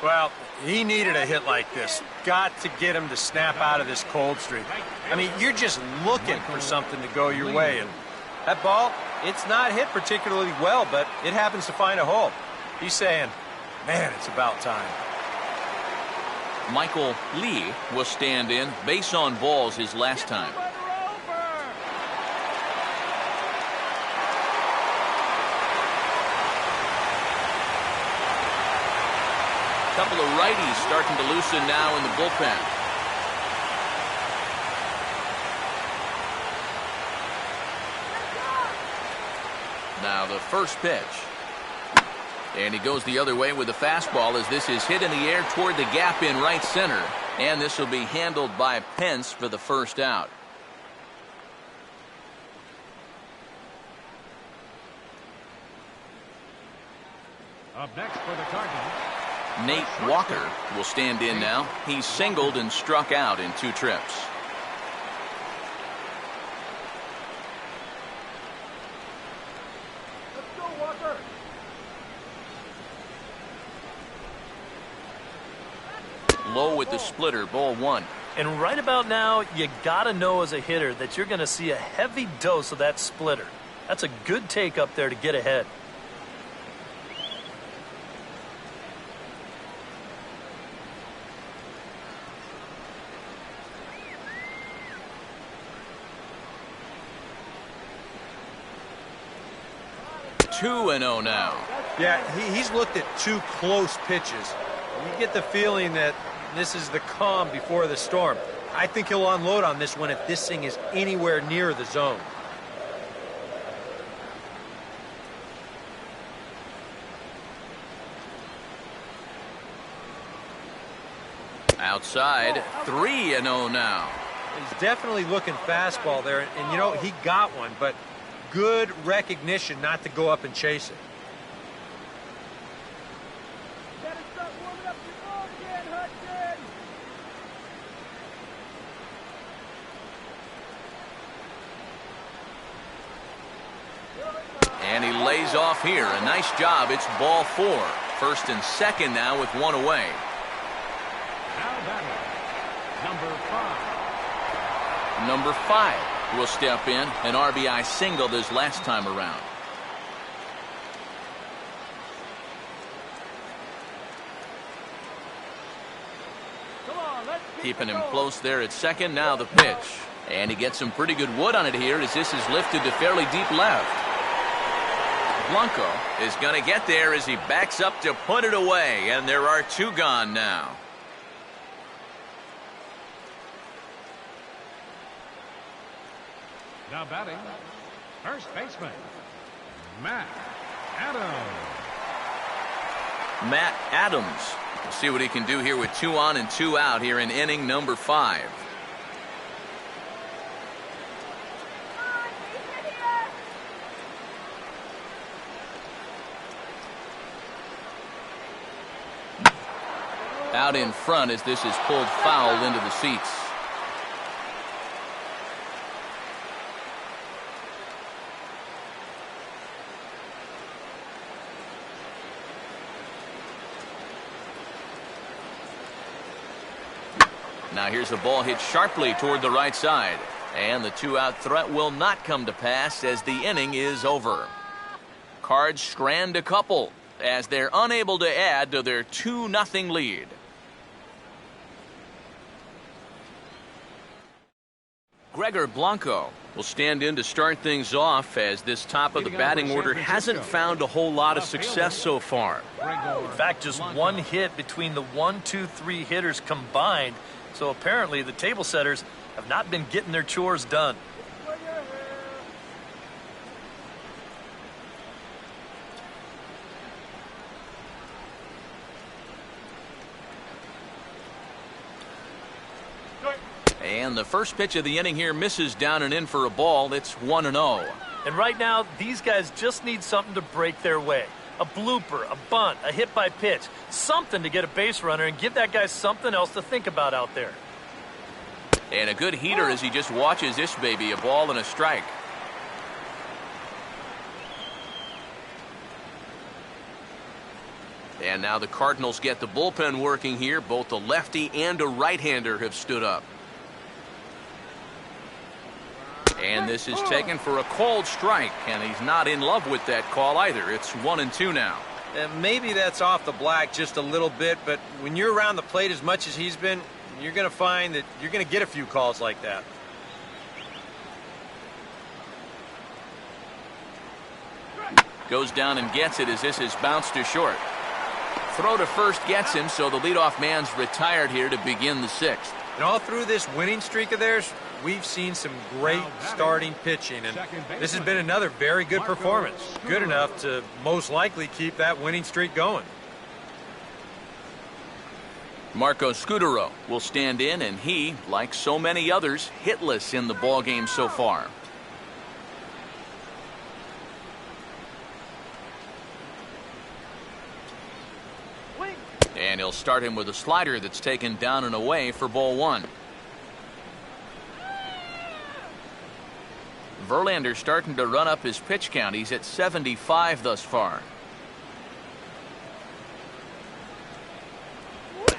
Well, he needed a hit like this. Got to get him to snap out of this cold streak. I mean, you're just looking for something to go your way. And that ball, it's not hit particularly well, but it happens to find a hole. He's saying, man, it's about time. Michael Lee will stand in. Base on balls his last time. Couple of righties starting to loosen now in the bullpen. Now the first pitch. And he goes the other way with the fastball as this is hit in the air toward the gap in right center. And this will be handled by Pence for the first out. Up next for the Cardinals, Nate Walker will stand in now. He's singled and struck out in 2 trips. Let's go, Walker. Low with the splitter, ball 1. And right about now, you got to know as a hitter that you're going to see a heavy dose of that splitter. That's a good take up there to get ahead. Two and 0 now. Yeah, he's looked at 2 close pitches. You get the feeling that this is the calm before the storm. I think he'll unload on this one if this thing is anywhere near the zone. Outside, 3 and 0 now. He's definitely looking fastball there, and you know, he got one, but good recognition not to go up and chase it. Gotta start warming up your ball again, Hudson. And he lays off here. A nice job. It's ball 4. First and second now with one away. Now batting, number 5. Number 5 will step in. An RBI single this last time around. Come on, let's Keeping him close there at second. Now the pitch. And he gets some pretty good wood on it here as this is lifted to fairly deep left. Blanco is going to get there as he backs up to put it away. And there are 2 gone now. Now batting, first baseman, Matt Adams. Matt Adams. We'll see what he can do here with 2 on and 2 out here in inning number 5. Out in front as this is pulled foul into the seats. Now here's a ball hit sharply toward the right side. And the 2-out threat will not come to pass as the inning is over. Cards strand a couple as they're unable to add to their 2-0 lead. Gregor Blanco will stand in to start things off as this top of the batting order hasn't found a whole lot of success so far. In fact, just one hit between the 1, 2, 3 hitters combined. So apparently the table setters have not been getting their chores done. And the first pitch of the inning here misses down and in for a ball. It's 1-0. And right now, these guys just need something to break their way. A blooper, a bunt, a hit by pitch. Something to get a base runner and give that guy something else to think about out there. And a good heater as he just watches this baby. A ball and a strike. And now the Cardinals get the bullpen working here. Both a lefty and a right-hander have stood up. And this is taken for a called strike, and he's not in love with that call either. It's 1-2 now. And maybe that's off the black just a little bit, but when you're around the plate as much as he's been, you're going to find that you're going to get a few calls like that. Goes down and gets it as this is bounced to short. Throw to first gets him, so the leadoff man's retired here to begin the 6th. And all through this winning streak of theirs, we've seen some great starting pitching, and this has been another very good performance. Good enough to most likely keep that winning streak going. Marco Scudero will stand in, and he, like so many others, hitless in the ballgame so far. And he'll start him with a slider that's taken down and away for ball 1. Verlander starting to run up his pitch count. He's at 75 thus far.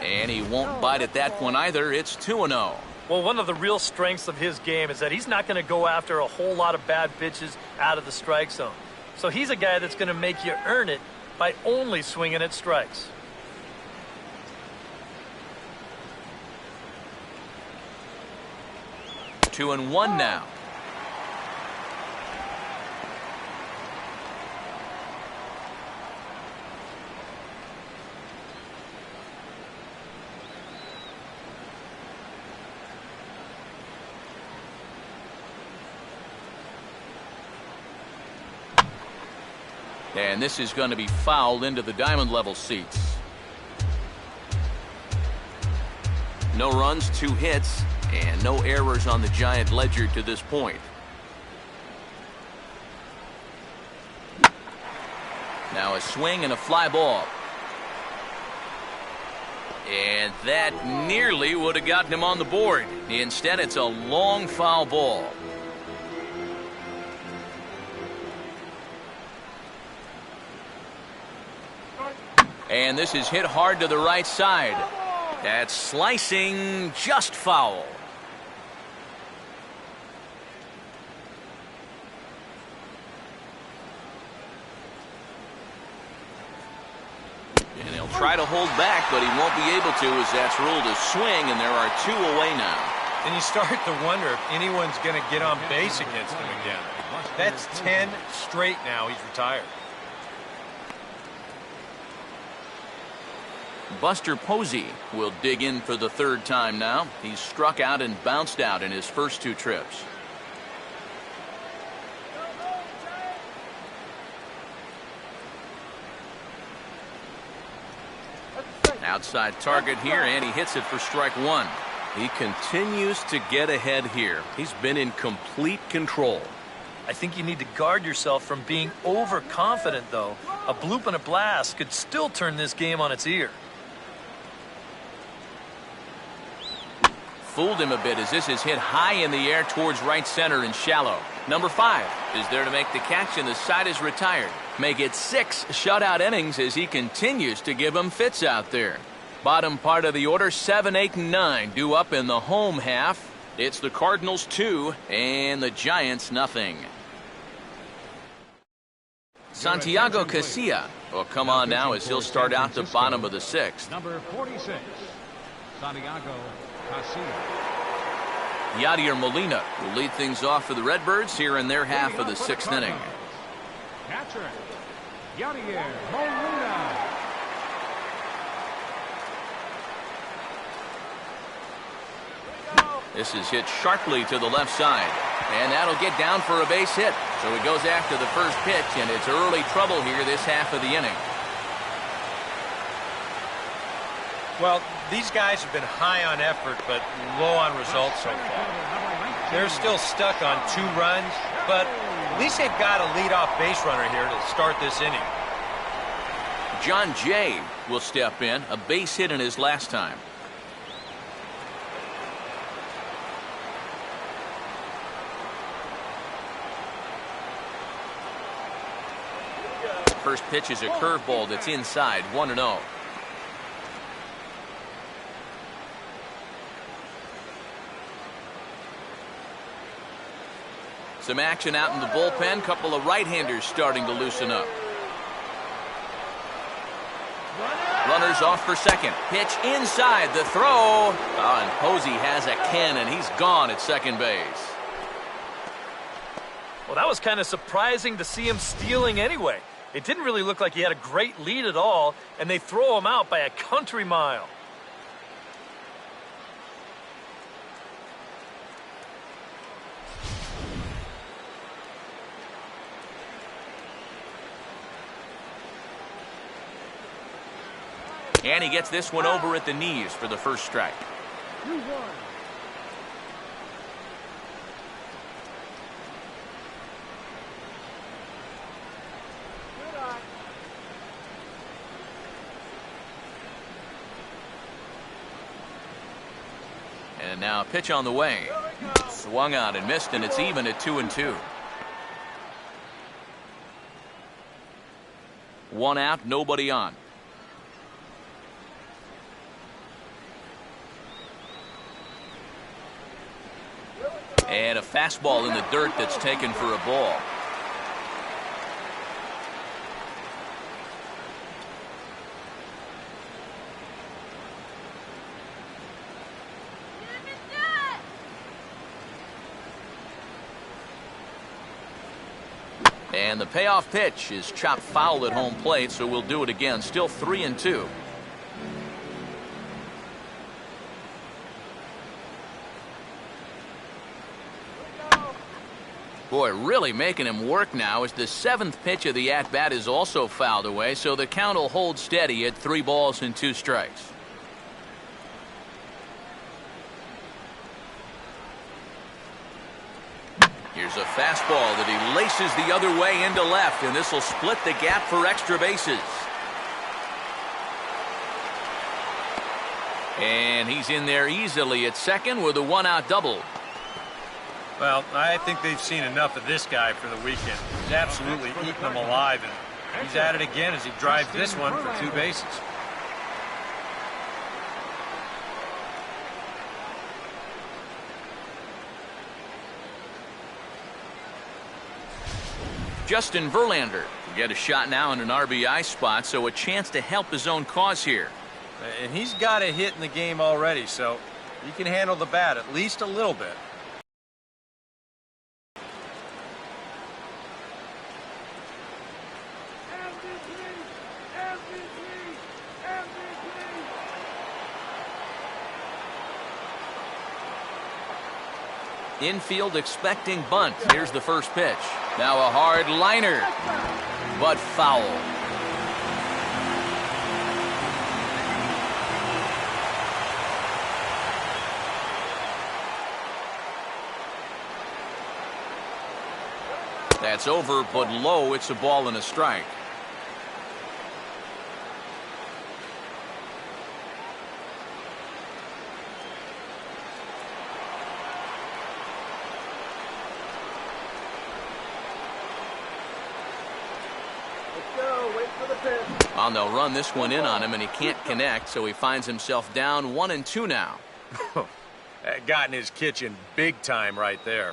And he won't bite at that one either. It's 2-0. Well, one of the real strengths of his game is that he's not going to go after a whole lot of bad pitches out of the strike zone. So he's a guy that's going to make you earn it by only swinging at strikes. Two and one now. And this is going to be fouled into the diamond level seats. No runs, 2 hits, and no errors on the Giant ledger to this point. Now a swing and a fly ball. And that nearly would have gotten him on the board. Instead, it's a long foul ball. And this is hit hard to the right side. That's slicing, just foul. And he'll try to hold back, but he won't be able to, as that's ruled a swing, and there are 2 away now. And you start to wonder if anyone's going to get on base against him again. That's 10 straight now. He's retired. Buster Posey will dig in for the 3rd time now. He's struck out and bounced out in his first 2 trips. Outside target here, and he hits it for strike 1. He continues to get ahead here. He's been in complete control. I think you need to guard yourself from being overconfident, though. A bloop and a blast could still turn this game on its ear. Fooled him a bit as this is hit high in the air towards right center and shallow. Number 5 is there to make the catch, and the side is retired. Make it 6 shutout innings as he continues to give them fits out there. Bottom part of the order, 7, 8, and 9 due up in the home half. It's the Cardinals 2 and the Giants nothing. Santiago Casilla will come on now as he'll start out the bottom of the 6th. Number 46, Santiago Casilla. Yadier Molina will lead things off for the Redbirds here in their half of the 6th inning. Catcher, Yadier Molina. This is hit sharply to the left side, and that'll get down for a base hit. So he goes after the first pitch, and it's early trouble here this half of the inning. Well, these guys have been high on effort, but low on results so far. They're still stuck on 2 runs, but at least they've got a leadoff base runner here to start this inning. John Jay will step in, a base hit in his last time. First pitch is a curveball that's inside, 1-0. Some action out in the bullpen. Couple of right-handers starting to loosen up. Runners off for second. Pitch inside. The throw. Oh, and Posey has a cannon. He's gone at second base. Well, that was kind of surprising to see him stealing anyway. It didn't really look like he had a great lead at all, and they throw him out by a country mile. And he gets this one over at the knees for the first strike. 2-1. And now a pitch on the way. Swung on and missed, and it's even at 2-2. 1 out, nobody on. And a fastball in the dirt that's taken for a ball. And the payoff pitch is chopped foul at home plate, so we'll do it again. Still 3-2. Boy, really making him work now as the 7th pitch of the at-bat is also fouled away, so the count will hold steady at 3 balls and 2 strikes. Here's a fastball that he laces the other way into left, and this will split the gap for extra bases. And he's in there easily at second with a one-out double. Well, I think they've seen enough of this guy for the weekend. He's absolutely eating them alive, and he's at it again as he drives this one for 2 bases. Justin Verlander will get a shot now in an RBI spot, so a chance to help his own cause here. And he's got a hit in the game already, so he can handle the bat at least a little bit. Infield expecting bunt. Here's the first pitch. Now a hard liner, but foul. That's over, but low. It's a ball and a strike. Well, they'll run this one in on him, and he can't connect, so he finds himself down 1-2 now. That got in his kitchen big time right there.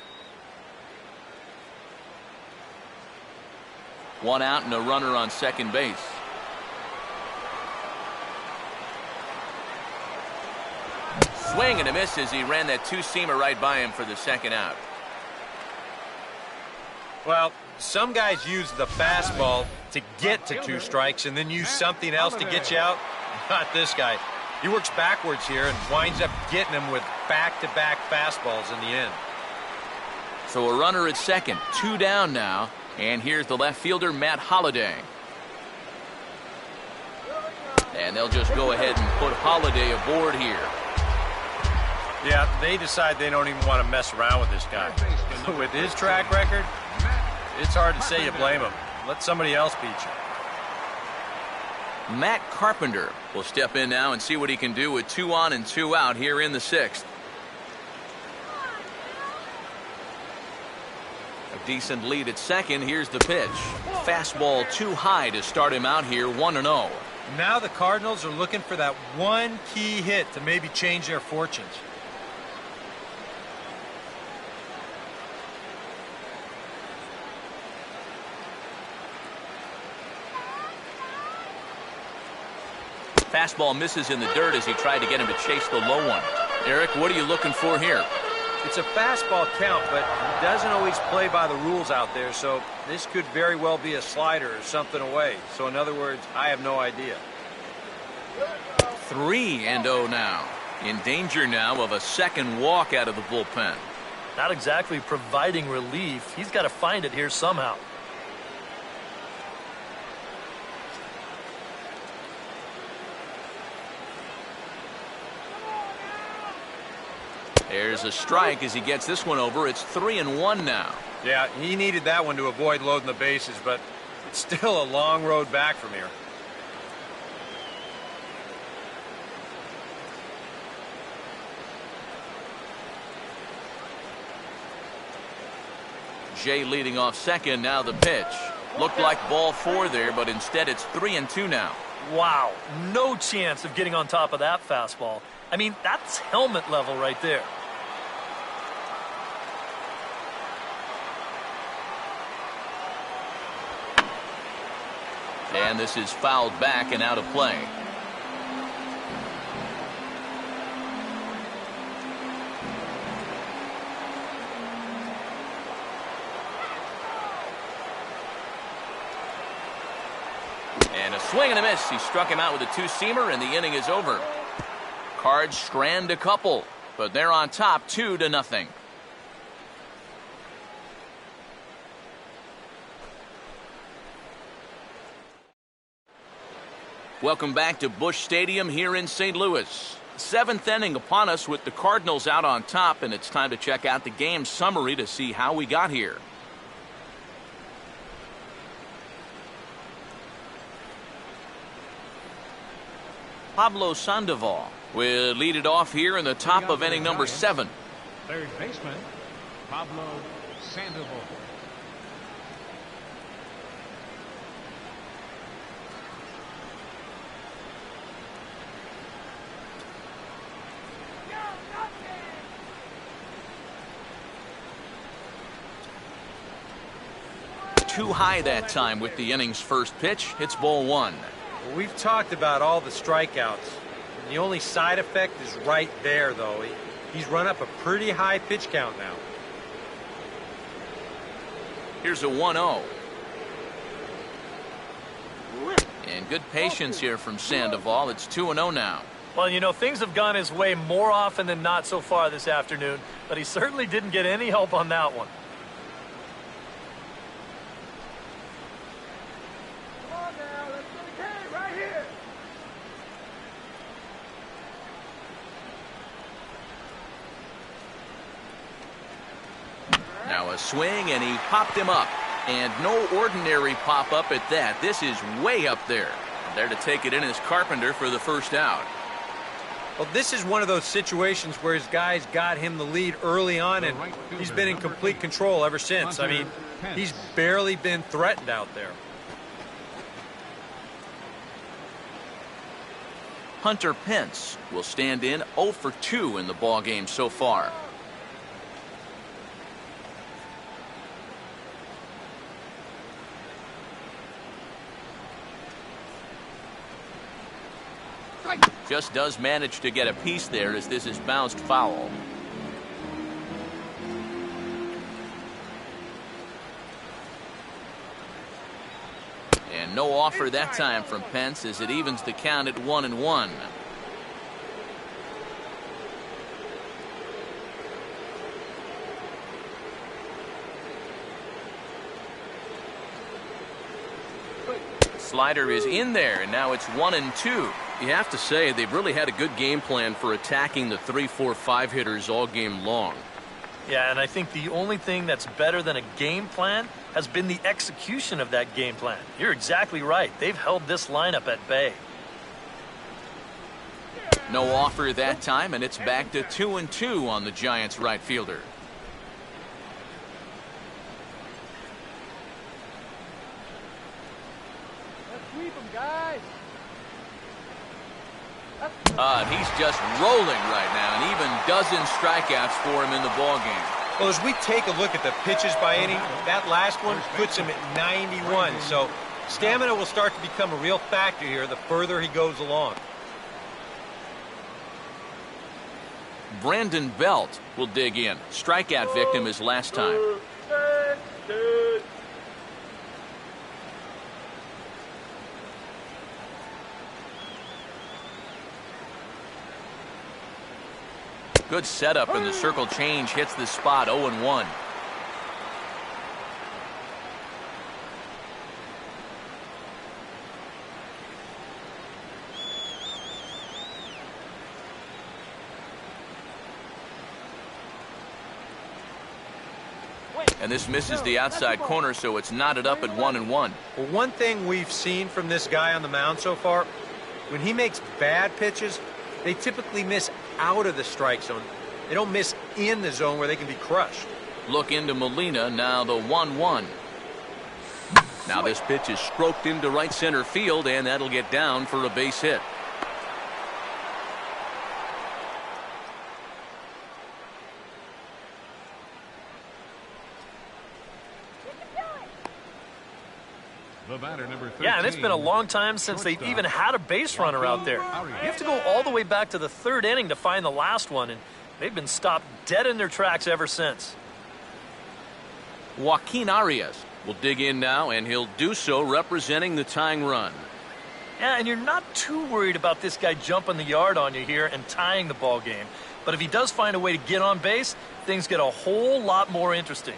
One out and a runner on second base. Swing and a miss as he ran that two-seamer right by him for the second out. Well, some guys use the fastball to get to 2 strikes and then use something else to get you out. Not this guy. He works backwards here and winds up getting him with back-to-back fastballs in the end. So a runner at second, 2 down now. And here's the left fielder, Matt Holliday. And they'll just go ahead and put Holliday aboard here. Yeah, they decide they don't even want to mess around with this guy. With his track record, it's hard to say you blame him. Let somebody else beat you. Matt Carpenter will step in now and see what he can do with 2 on and 2 out here in the 6th. A decent lead at second. Here's the pitch. Fastball too high to start him out here 1-0. Now the Cardinals are looking for that one key hit to maybe change their fortunes. Fastball misses in the dirt as he tried to get him to chase the low one. Eric, what are you looking for here? It's a fastball count, but he doesn't always play by the rules out there, so this could very well be a slider or something away. So in other words, I have no idea. 3-0 now. In danger now of a second walk out of the bullpen. Not exactly providing relief. He's got to find it here somehow. There's a strike as he gets this one over. It's 3-1 now. Yeah, he needed that one to avoid loading the bases, but it's still a long road back from here. Jay leading off second. Now the pitch. Looked like ball 4 there, but instead it's 3-2 now. Wow, no chance of getting on top of that fastball. I mean, that's helmet level right there. And this is fouled back and out of play. And a swing and a miss. He struck him out with a two-seamer, and the inning is over. Cards strand a couple, but they're on top 2-0. Welcome back to Busch Stadium here in St. Louis. Seventh inning upon us with the Cardinals out on top, and it's time to check out the game summary to see how we got here. Pablo Sandoval will lead it off here in the top of inning number 7. Third baseman, Pablo Sandoval. Too high that time with the inning's first pitch. It's ball 1. Well, we've talked about all the strikeouts. The only side effect is right there, though. He's run up a pretty high pitch count now. Here's a 1-0. And good patience here from Sandoval. It's 2-0 now. Well, you know, things have gone his way more often than not so far this afternoon, but he certainly didn't get any help on that one. Now a swing, and he popped him up. And no ordinary pop-up at that. This is way up there. There to take it in is Carpenter for the first out. Well, this is one of those situations where his guys got him the lead early on, and he's been in complete control ever since. I mean, he's barely been threatened out there. Hunter Pence will stand in 0 for 2 in the ballgame so far. Just does manage to get a piece there as this is bounced foul. And no offer that time from Pence as it evens the count at 1-1. Slider is in there, and now it's 1-2. You have to say they've really had a good game plan for attacking the 3, 4, 5 hitters all game long. Yeah, and I think the only thing that's better than a game plan has been the execution of that game plan. You're exactly right. They've held this lineup at bay. No offer that time, and it's back to 2-2 on the Giants right fielder. Sweep him, guys. He's just rolling right now, and even dozen strikeouts for him in the ballgame. Well, as we take a look at the pitches by inning, that last one puts him at 91. So stamina will start to become a real factor here the further he goes along. Brandon Belt will dig in. Strikeout victim his last time. Good setup, and the circle change hits the spot. 0-1. And this misses the outside corner, so it's knotted up at 1-1. Well, one thing we've seen from this guy on the mound so far, when he makes bad pitches, they typically miss out of the strike zone. They don't miss in the zone where they can be crushed. Look into Molina, now the 1-1. Now this pitch is stroked into right center field, and that'll get down for a base hit. The batter, number 13. Yeah, and it's been a long time since they even had a base runner out there. You have to go all the way back to the third inning to find the last one, and they've been stopped dead in their tracks ever since. Joaquin Arias will dig in now, and he'll do so representing the tying run. Yeah, and you're not too worried about this guy jumping the yard on you here and tying the ball game. But if he does find a way to get on base, things get a whole lot more interesting.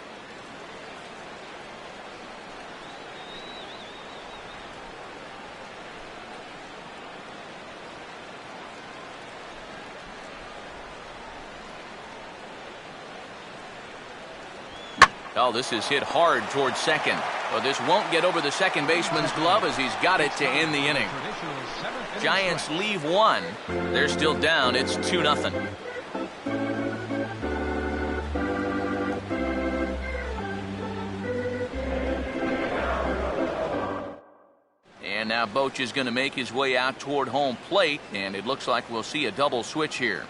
Oh, this is hit hard towards second. But this won't get over the second baseman's glove as he's got it to end the inning. Giants leave one. They're still down. It's 2-0. And now Boch is going to make his way out toward home plate, and it looks like we'll see a double switch here.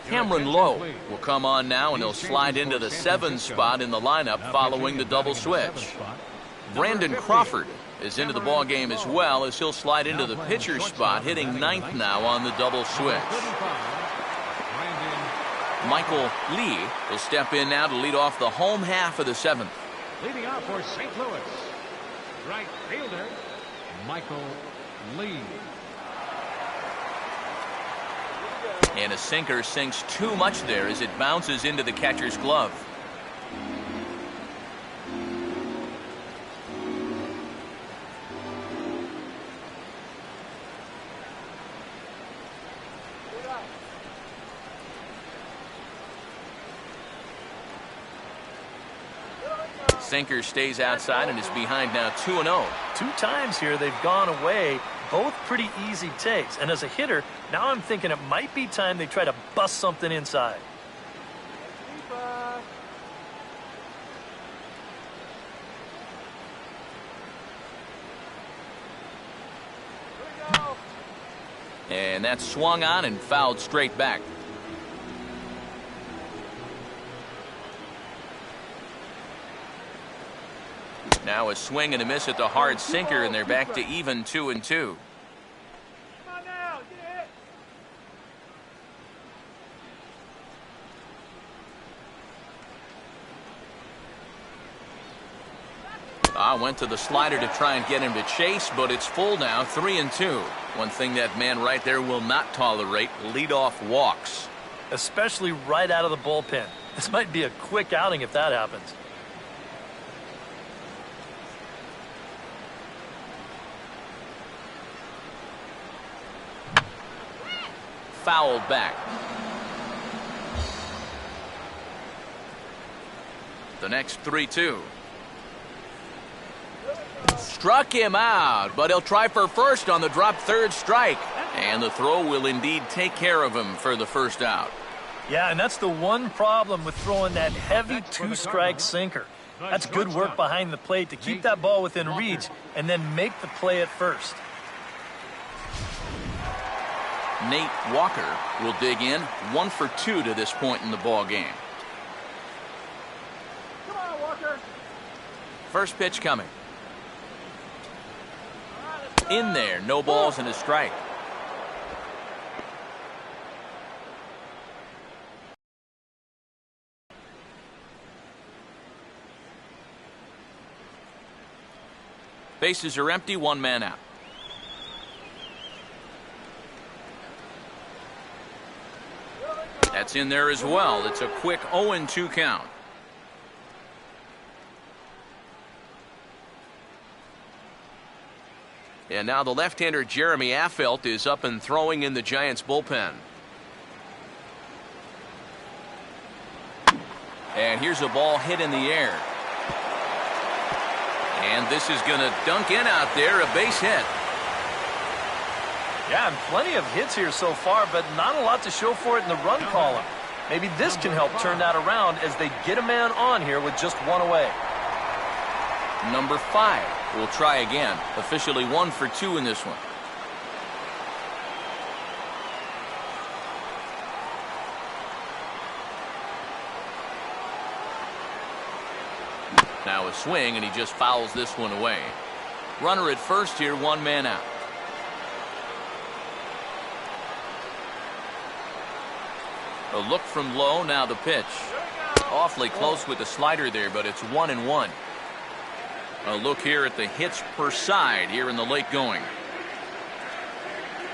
Cameron Lowe will come on now, and he'll slide into the 7th spot in the lineup following the double switch. Brandon Crawford is into the ball game as well, as he'll slide into the pitcher's spot, hitting 9th now on the double switch. Michael Lee will step in now to lead off the home half of the 7th. Leading off for St. Louis, right fielder Michael Lee. And a sinker sinks too much there as it bounces into the catcher's glove. Sinker stays outside and is behind now 2-0. 2 times here they've gone away. Both pretty easy takes. And as a hitter, now I'm thinking it might be time they try to bust something inside. And that's swung on and fouled straight back. Now a swing and a miss at the hard sinker, and they're back to even 2-2. Went to the slider to try and get him to chase, but it's full now, 3-2. One thing that man right there will not tolerate, leadoff walks. Especially right out of the bullpen. This might be a quick outing if that happens. Fouled back. The next 3-2. Struck him out, but he'll try for first on the drop third strike. And the throw will indeed take care of him for the first out. Yeah, and that's the one problem with throwing that heavy 2-strike sinker. That's good work behind the plate to keep that ball within reach and then make the play at first. Nate Walker will dig in, 1 for 2 to this point in the ball game. Come on, Walker. First pitch coming. In there, no balls and a strike. Bases are empty, 1 man out. That's in there as well. It's a quick 0-2 count. And now the left-hander Jeremy Affeldt is up and throwing in the Giants bullpen. And here's a ball hit in the air. And this is going to dunk in out there, a base hit. Yeah, and plenty of hits here so far, but not a lot to show for it in the run column. Maybe this can help turn that around as they get a man on here with just 1 away. Number 5 will try again. Officially 1 for 2 in this one. Now a swing, and he just fouls this one away. Runner at first here, 1 man out. A look from Lowe, now the pitch. Awfully close with the slider there, but it's 1-1. A look here at the hits per side here in the late going.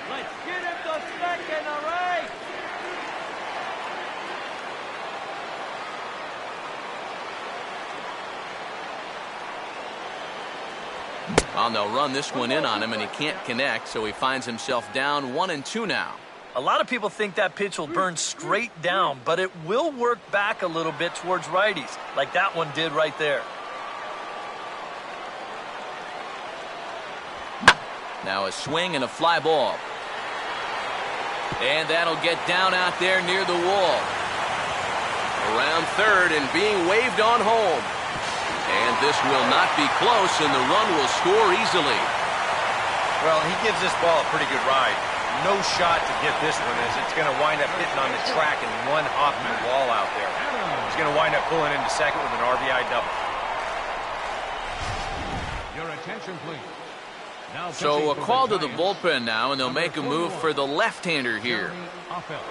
Let's get him to second, all right? Well, they'll run this one in on him, and he can't connect, so he finds himself down 1-2 now. A lot of people think that pitch will burn straight down, but it will work back a little bit towards righties, like that one did right there. Now a swing and a fly ball. And that'll get down out there near the wall. Around third and being waved on home. And this will not be close, and the run will score easily. Well, he gives this ball a pretty good ride. No shot to get this one, as it's going to wind up hitting on the track and one hopping the wall out there. He's going to wind up pulling into second with an RBI double. Your attention, please. Now So a pitching for call the to the Giants, bullpen now, and they'll number make a move 41, for the left-hander here. Jeremy Offel.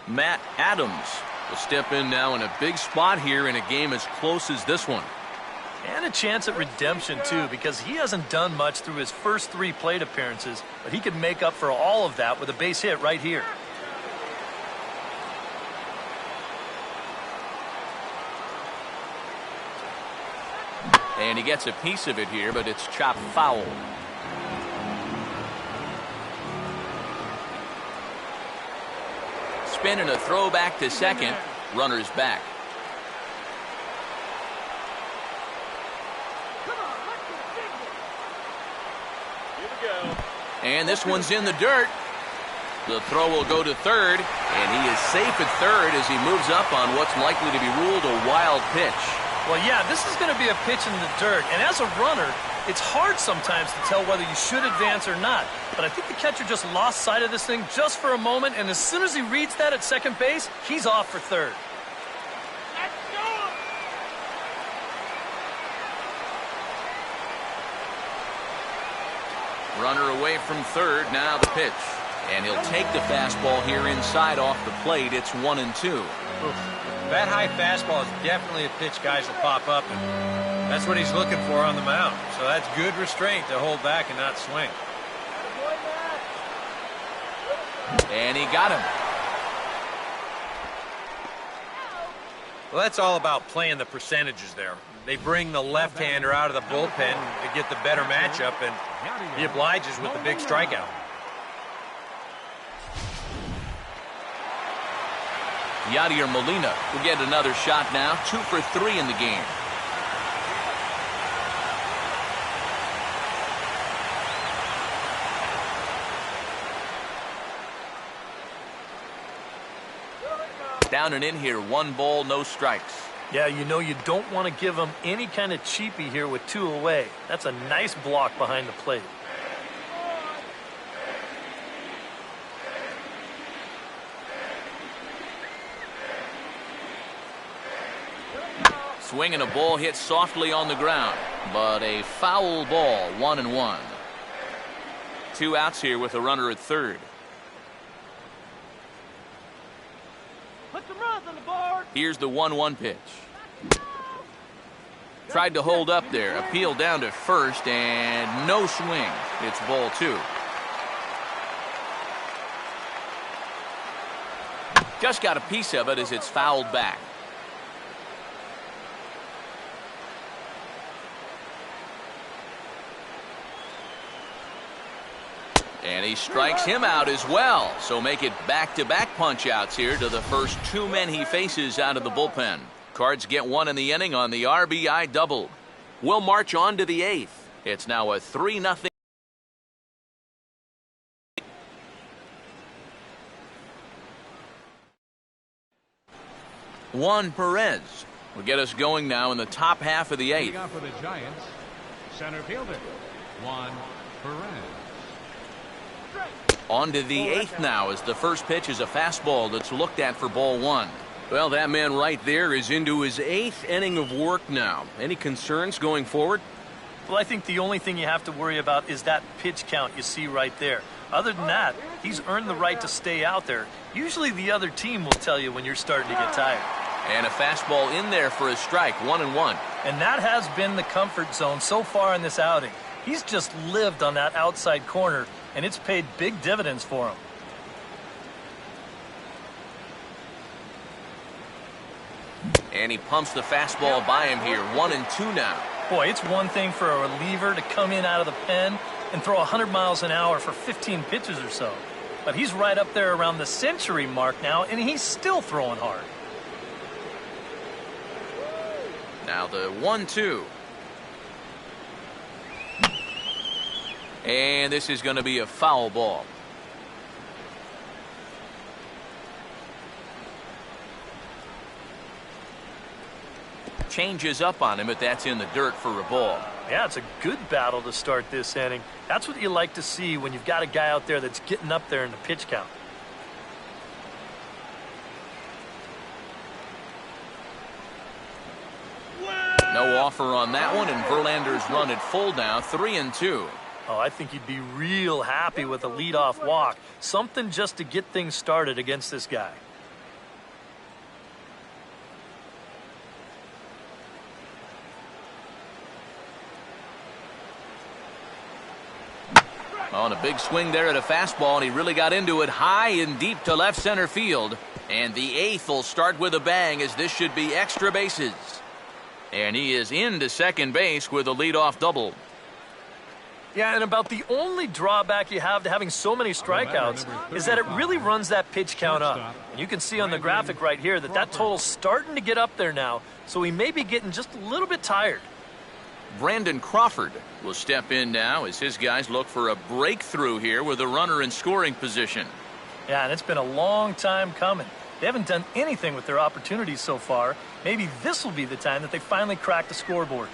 Matt Adams will step in now in a big spot here in a game as close as this one. And a chance at redemption, too, because he hasn't done much through his first 3 plate appearances, but he could make up for all of that with a base hit right here. And he gets a piece of it here, but it's chopped foul. Spin and a throw back to second. Runner's back. And this one's in the dirt. The throw will go to third, and he is safe at third as he moves up on what's likely to be ruled a wild pitch. Well, yeah, this is going to be a pitch in the dirt, and as a runner, it's hard sometimes to tell whether you should advance or not. But I think the catcher just lost sight of this thing just for a moment, and as soon as he reads that at second base, he's off for third. Runner away from third, now the pitch. And he'll take the fastball here inside off the plate. It's 1-2. That high fastball is definitely a pitch guys will pop up, and that's what he's looking for on the mound. So that's good restraint to hold back and not swing. And he got him. Well, that's all about playing the percentages there. They bring the left-hander out of the bullpen to get the better matchup, and he obliges with the big strikeout. Yadier Molina will get another shot now. 2 for 3 in the game. Down and in here, 1 ball, no strikes. Yeah, you know you don't want to give him any kind of cheapie here with 2 away. That's a nice block behind the plate. Swing and a ball hit softly on the ground, but a foul ball, 1-1. 2 outs here with a runner at third. Put some runs on the board. Here's the 1-1 pitch. Tried to hold up there, appealed down to first, and no swing. It's ball 2. Just got a piece of it as it's fouled back. And he strikes him out as well. So make it back-to-back punch-outs here to the first 2 men he faces out of the bullpen. Cards get 1 in the inning on the RBI double. We'll march on to the 8th. It's now a 3-0. Juan Perez will get us going now in the top half of the 8th. Leading off for the Giants, center fielder, Juan Perez. On to the 8th now as the first pitch is a fastball that's looked at for ball 1. Well, that man right there is into his 8th inning of work now. Any concerns going forward? Well, I think the only thing you have to worry about is that pitch count you see right there. Other than that, he's earned the right to stay out there. Usually the other team will tell you when you're starting to get tired. And a fastball in there for a strike, 1-1. And that has been the comfort zone so far in this outing. He's just lived on that outside corner, and it's paid big dividends for him. And he pumps the fastball by him here. 1-2 now. Boy, it's one thing for a reliever to come in out of the pen and throw 100 miles an hour for 15 pitches or so. But he's right up there around the century mark now, and he's still throwing hard. Now the 1-2. And this is going to be a foul ball. Changes up on him, but that's in the dirt for a ball. Yeah, it's a good battle to start this inning. That's what you like to see when you've got a guy out there that's getting up there in the pitch count. No offer on that one, and Verlander's run at full now, 3-2. Oh, I think he'd be real happy with a leadoff walk. Something just to get things started against this guy. On a big swing there at a fastball, and he really got into it high and deep to left center field. And the eighth will start with a bang, as this should be extra bases. And he is into second base with a leadoff double. Yeah, and about the only drawback you have to having so many strikeouts is that it really runs that pitch count up. And you can see on the graphic right here that that total's starting to get up there now, so he may be getting just a little bit tired. Brandon Crawford will step in now as his guys look for a breakthrough here with a runner in scoring position. Yeah, and it's been a long time coming. They haven't done anything with their opportunities so far. Maybe this will be the time that they finally crack the scoreboard.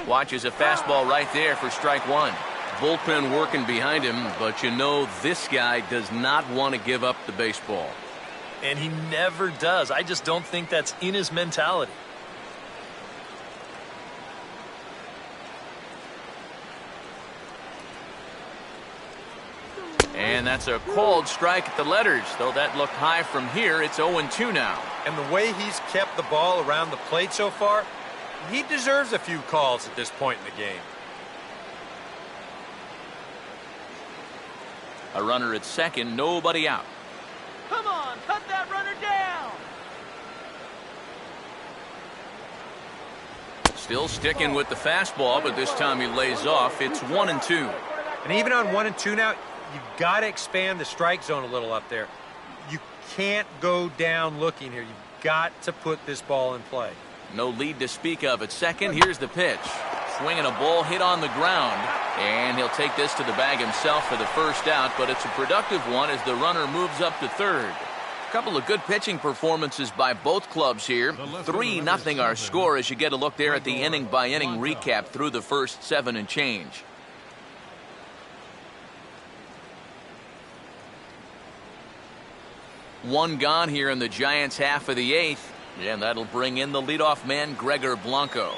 Watches a fastball right there for strike one. Bullpen working behind him, but you know this guy does not want to give up the baseball. And he never does. I just don't think that's in his mentality. And that's a called strike at the letters, though that looked high from here. It's 0-2 now. And the way he's kept the ball around the plate so far, he deserves a few calls at this point in the game. A runner at second, nobody out. Come on, cut that runner down. Still sticking with the fastball, but this time he lays off. It's 1-2. And even on 1-2 now, you've got to expand the strike zone a little up there. You can't go down looking here. You've got to put this ball in play. No lead to speak of at second. Here's the pitch. Swinging a ball hit on the ground. And he'll take this to the bag himself for the first out, but it's a productive one as the runner moves up to third. A couple of good pitching performances by both clubs here. 3-0 our score as you get a look there at the inning-by-inning recap through the first 7 and change. One gone here in the Giants' half of the 8th. And that'll bring in the leadoff man, Gregor Blanco.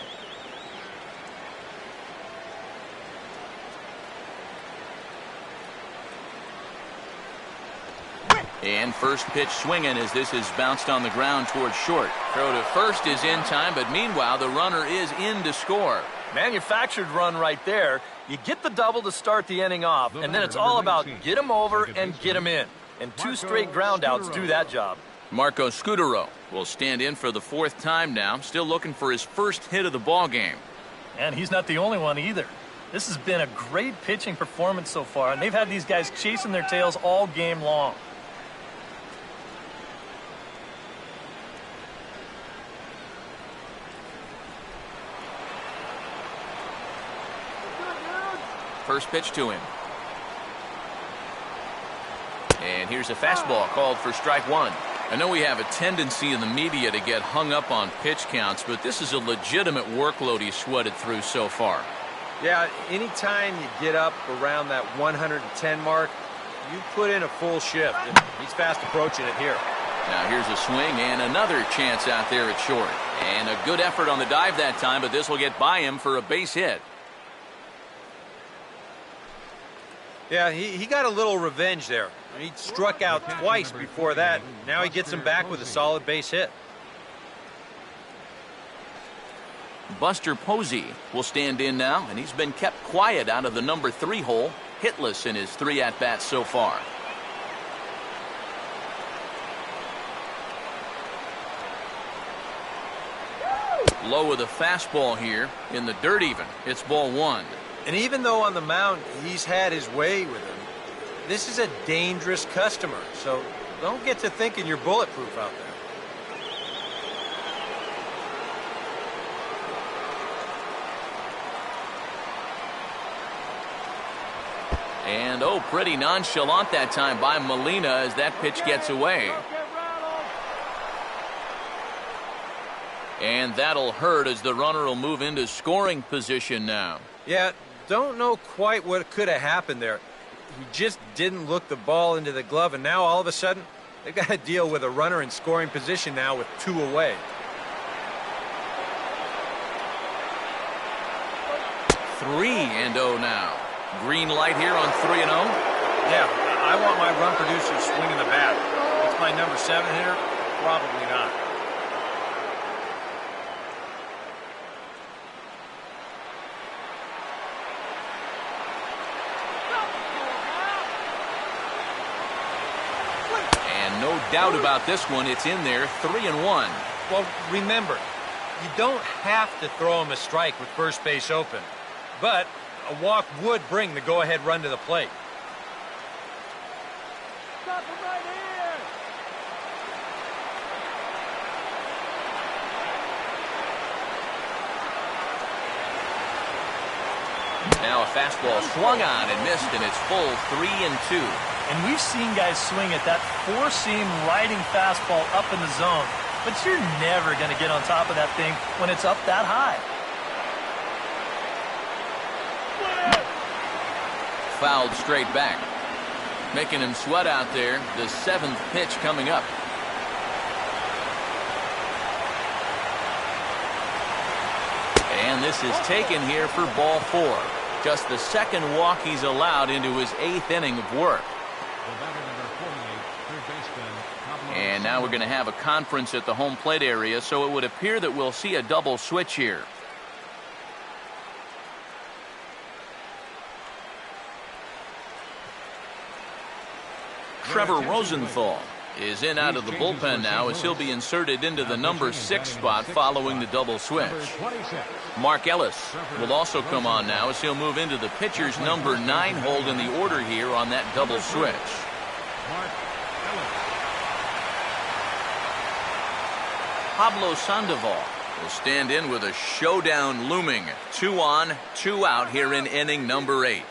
And first pitch swinging as this is bounced on the ground towards short. Throw to first is in time, but meanwhile the runner is in to score. Manufactured run right there. You get the double to start the inning off, and then it's all about get him over and get him in. And 2 straight groundouts do that job. Marco Scudero will stand in for the 4th time now, still looking for his first hit of the ball game. And he's not the only one either. This has been a great pitching performance so far, and they've had these guys chasing their tails all game long. First pitch to him. And here's a fastball called for strike one. I know we have a tendency in the media to get hung up on pitch counts, but this is a legitimate workload he's sweated through so far. Yeah, anytime you get up around that 110 mark, you put in a full shift, and he's fast approaching it here. Now here's a swing and another chance out there at short. And a good effort on the dive that time, but this will get by him for a base hit. Yeah, he got a little revenge there. He struck out twice before that. Now he gets him back with a solid base hit. Buster Posey will stand in now, and he's been kept quiet out of the number 3 hole, hitless in his 3 at-bats so far. Low with a fastball here in the dirt even. It's ball 1. And even though on the mound he's had his way with him, this is a dangerous customer, so don't get to thinking you're bulletproof out there. And oh, pretty nonchalant that time by Molina as that pitch gets away. And that'll hurt as the runner will move into scoring position now. Yeah, don't know quite what could have happened there. He just didn't look the ball into the glove, and now all of a sudden they've got to deal with a runner in scoring position now with 2 away. 3-0 now. Green light here on 3-0. Yeah, I want my run producer swinging the bat. It's my number 7 hitter? Probably not. And no doubt about this one, it's in there, 3-1. Well, remember, you don't have to throw him a strike with first base open, but a walk would bring the go-ahead run to the plate. Stop him right here. Now a fastball swung on and missed, and it's full 3-2. And we've seen guys swing at that four-seam riding fastball up in the zone, but you're never going to get on top of that thing when it's up that high. Fouled straight back. Making him sweat out there. The 7th pitch coming up. And this is taken here for ball 4. Just the 2nd walk he's allowed into his 8th inning of work. And now we're going to have a conference at the home plate area, so it would appear that we'll see a double switch here. Trevor Rosenthal is in out of the bullpen now as he'll be inserted into the number 6 spot following the double switch. Mark Ellis will also come on now as he'll move into the pitcher's number 9 hold in the order here on that double switch. Pablo Sandoval will stand in with a showdown looming. 2 on, 2 out here in inning number 8.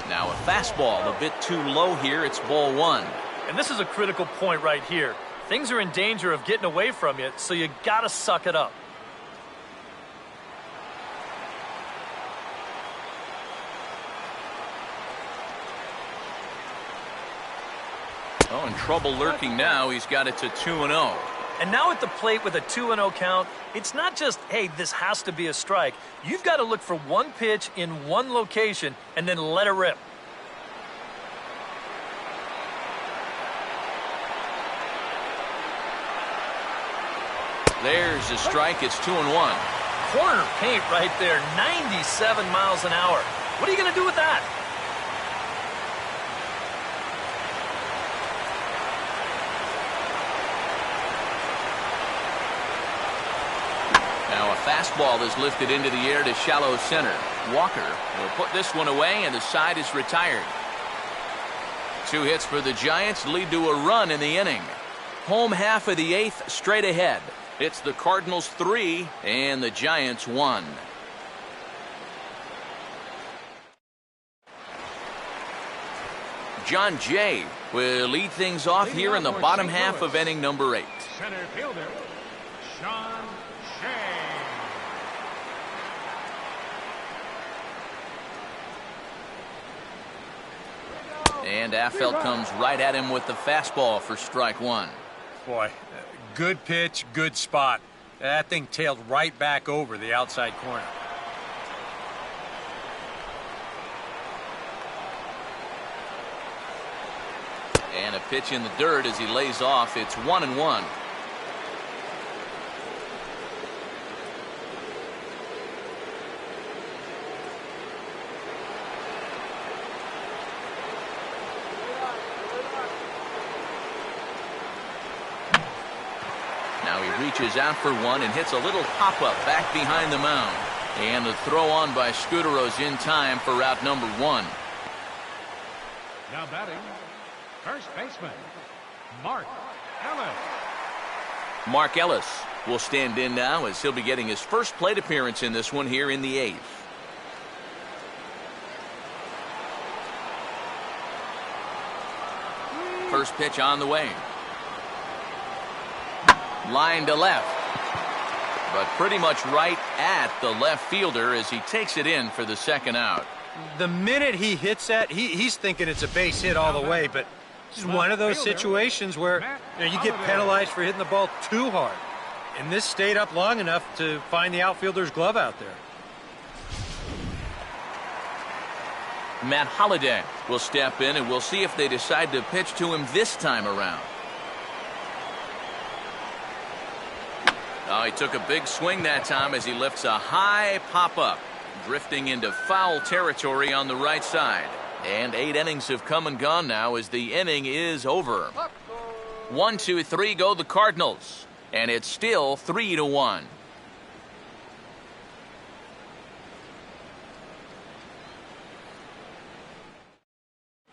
Now a fastball a bit too low here. It's ball 1. And this is a critical point right here. Things are in danger of getting away from you, so you got to suck it up. Oh, and trouble lurking now. He's got it to 2-0. And now at the plate with a 2-0 count, it's not just, hey, this has to be a strike. You've got to look for one pitch in one location and then let it rip. There's a strike. It's 2-1. Corner paint right there, 97 miles an hour. What are you going to do with that? Now a fastball is lifted into the air to shallow center. Walker will put this one away, and the side is retired. 2 hits for the Giants lead to a run in the inning. Home half of the 8th straight ahead. It's the Cardinals 3 and the Giants 1. John Jay will lead things off here in the bottom half of inning number 8. Center fielder, Sean Shea. And Affelt comes right at him with the fastball for strike 1. Boy, good pitch, good spot. That thing tailed right back over the outside corner. And a pitch in the dirt as he lays off. It's 1-1. Now he reaches out for one and hits a little pop-up back behind the mound. And the throw on by Scudero's in time for out number 1. Now batting, first baseman, Mark Ellis. Mark Ellis will stand in now as he'll be getting his first plate appearance in this one here in the 8th. First pitch on the way. Line to left. But pretty much right at the left fielder as he takes it in for the second out. The minute he hits that, he's thinking it's a base hit all the way, but it's one of those situations where you get penalized for hitting the ball too hard. And this stayed up long enough to find the outfielder's glove out there. Matt Holliday will step in, and we'll see if they decide to pitch to him this time around. Oh, he took a big swing that time as he lifts a high pop-up, drifting into foul territory on the right side. And 8 innings have come and gone now as the inning is over. 1, 2, 3 go the Cardinals, and it's still 3-1.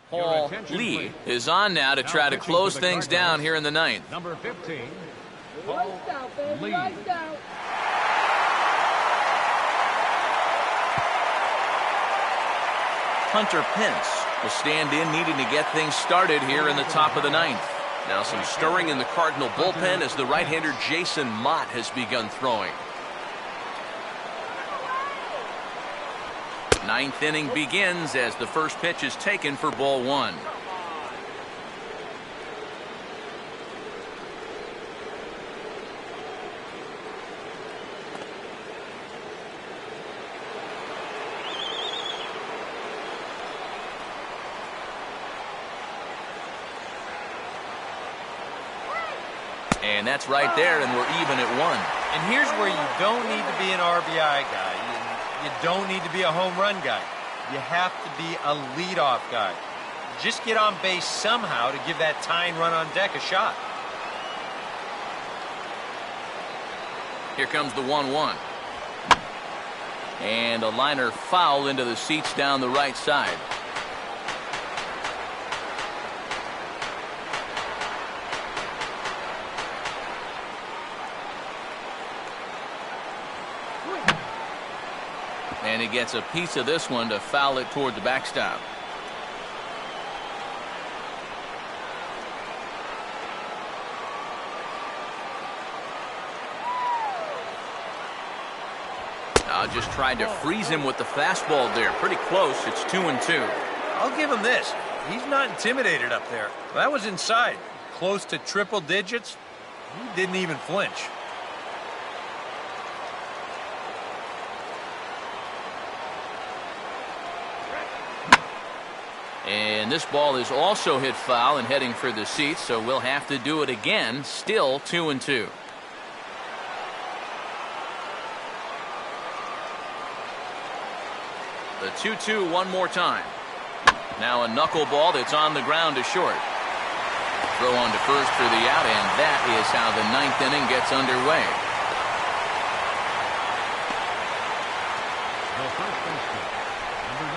Paul Lee is on now to try to close things down here in the 9th. Number 15, Paul Lee. Hunter Pence will stand in, needing to get things started here in the top of the 9th. Now some stirring in the Cardinal bullpen as the right-hander Jason Mott has begun throwing. 9th inning begins as the first pitch is taken for ball 1. And that's right there, and we're even at 1. And here's where you don't need to be an RBI guy. You don't need to be a home run guy. You have to be a leadoff guy. Just get on base somehow to give that tying run on deck a shot. Here comes the 1-1. And a liner foul into the seats down the right side. And he gets a piece of this one to foul it toward the backstop. Just tried to freeze him with the fastball there. Pretty close. It's 2-2. I'll give him this. He's not intimidated up there. That was inside. Close to triple digits. He didn't even flinch. And this ball is also hit foul and heading for the seats, so we'll have to do it again. Still 2-2. The 2-2 one more time. Now a knuckleball that's on the ground to short. Throw on to first for the out, and that is how the 9th inning gets underway. The first baseman, number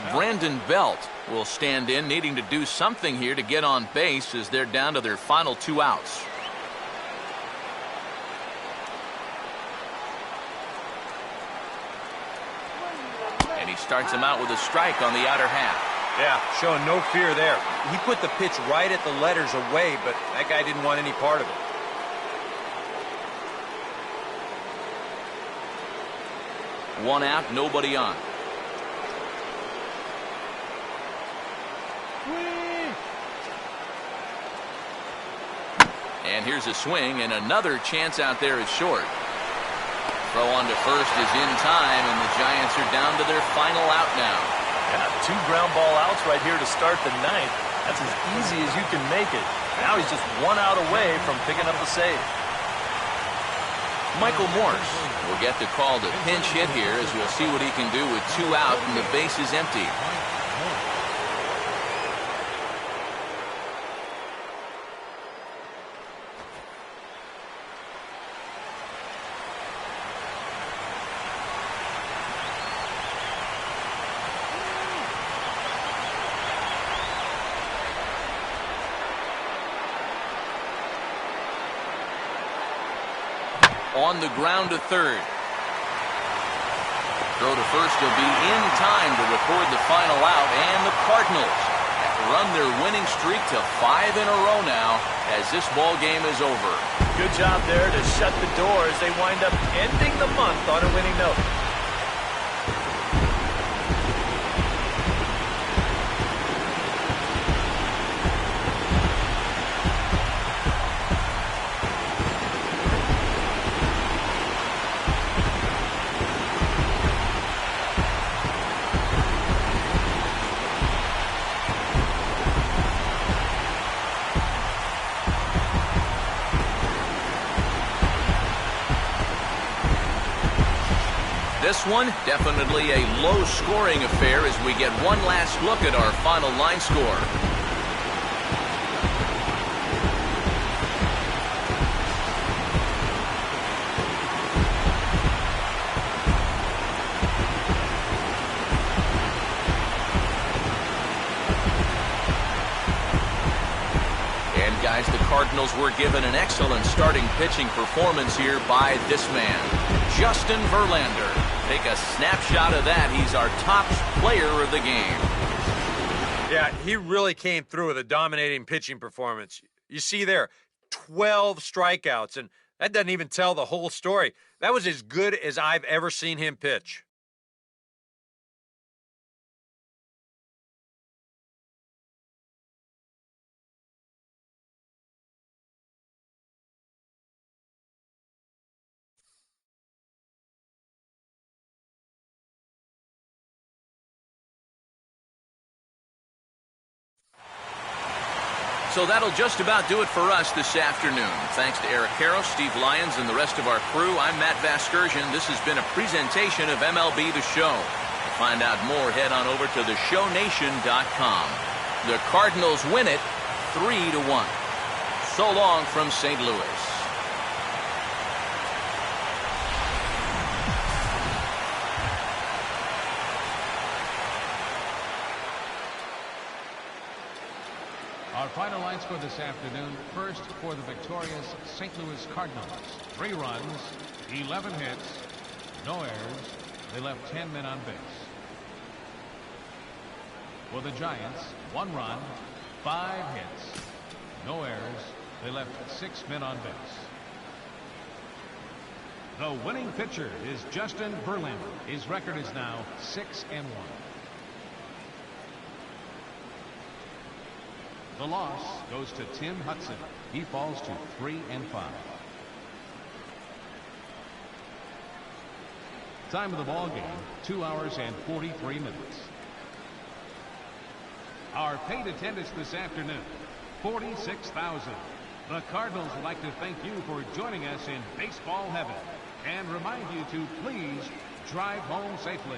9, Brandon Belt will stand in, needing to do something here to get on base as they're down to their final 2 outs. And he starts him out with a strike on the outer half. Yeah, showing no fear there. He put the pitch right at the letters away, but that guy didn't want any part of it. One out, nobody on. And here's a swing, and another chance out there is short. Throw on to first is in time, and the Giants are down to their final out now. Yeah, 2 ground ball outs right here to start the ninth. That's as easy as you can make it. Now he's just 1 out away from picking up the save. Michael Morse will get the call to pinch hit here, as we'll see what he can do with 2 out and the base is empty. On the ground to third. Throw to first will be in time to record the final out, and the Cardinals run their winning streak to 5 in a row now as this ball game is over. Good job there to shut the door as they wind up ending the month on a winning note. This one, definitely a low-scoring affair as we get one last look at our final line score. And guys, the Cardinals were given an excellent starting pitching performance here by this man, Justin Verlander. Take a snapshot of that. He's our top player of the game. Yeah, he really came through with a dominating pitching performance. You see there, 12 strikeouts, and that doesn't even tell the whole story. That was as good as I've ever seen him pitch. So that'll just about do it for us this afternoon. Thanks to Eric Harrow, Steve Lyons, and the rest of our crew. I'm Matt Vasgersian. This has been a presentation of MLB The Show. To find out more, head on over to theshownation.com. The Cardinals win it 3-1. So long from St. Louis. Our final line score this afternoon. First for the victorious St. Louis Cardinals. 3 runs, 11 hits, no errors. They left 10 men on base. For the Giants, 1 run, 5 hits, no errors. They left 6 men on base. The winning pitcher is Justin Verlander. His record is now 6-1. The loss goes to Tim Hudson. He falls to 3-5. Time of the ball game, 2 hours and 43 minutes. Our paid attendance this afternoon, 46,000. The Cardinals would like to thank you for joining us in baseball heaven and remind you to please drive home safely.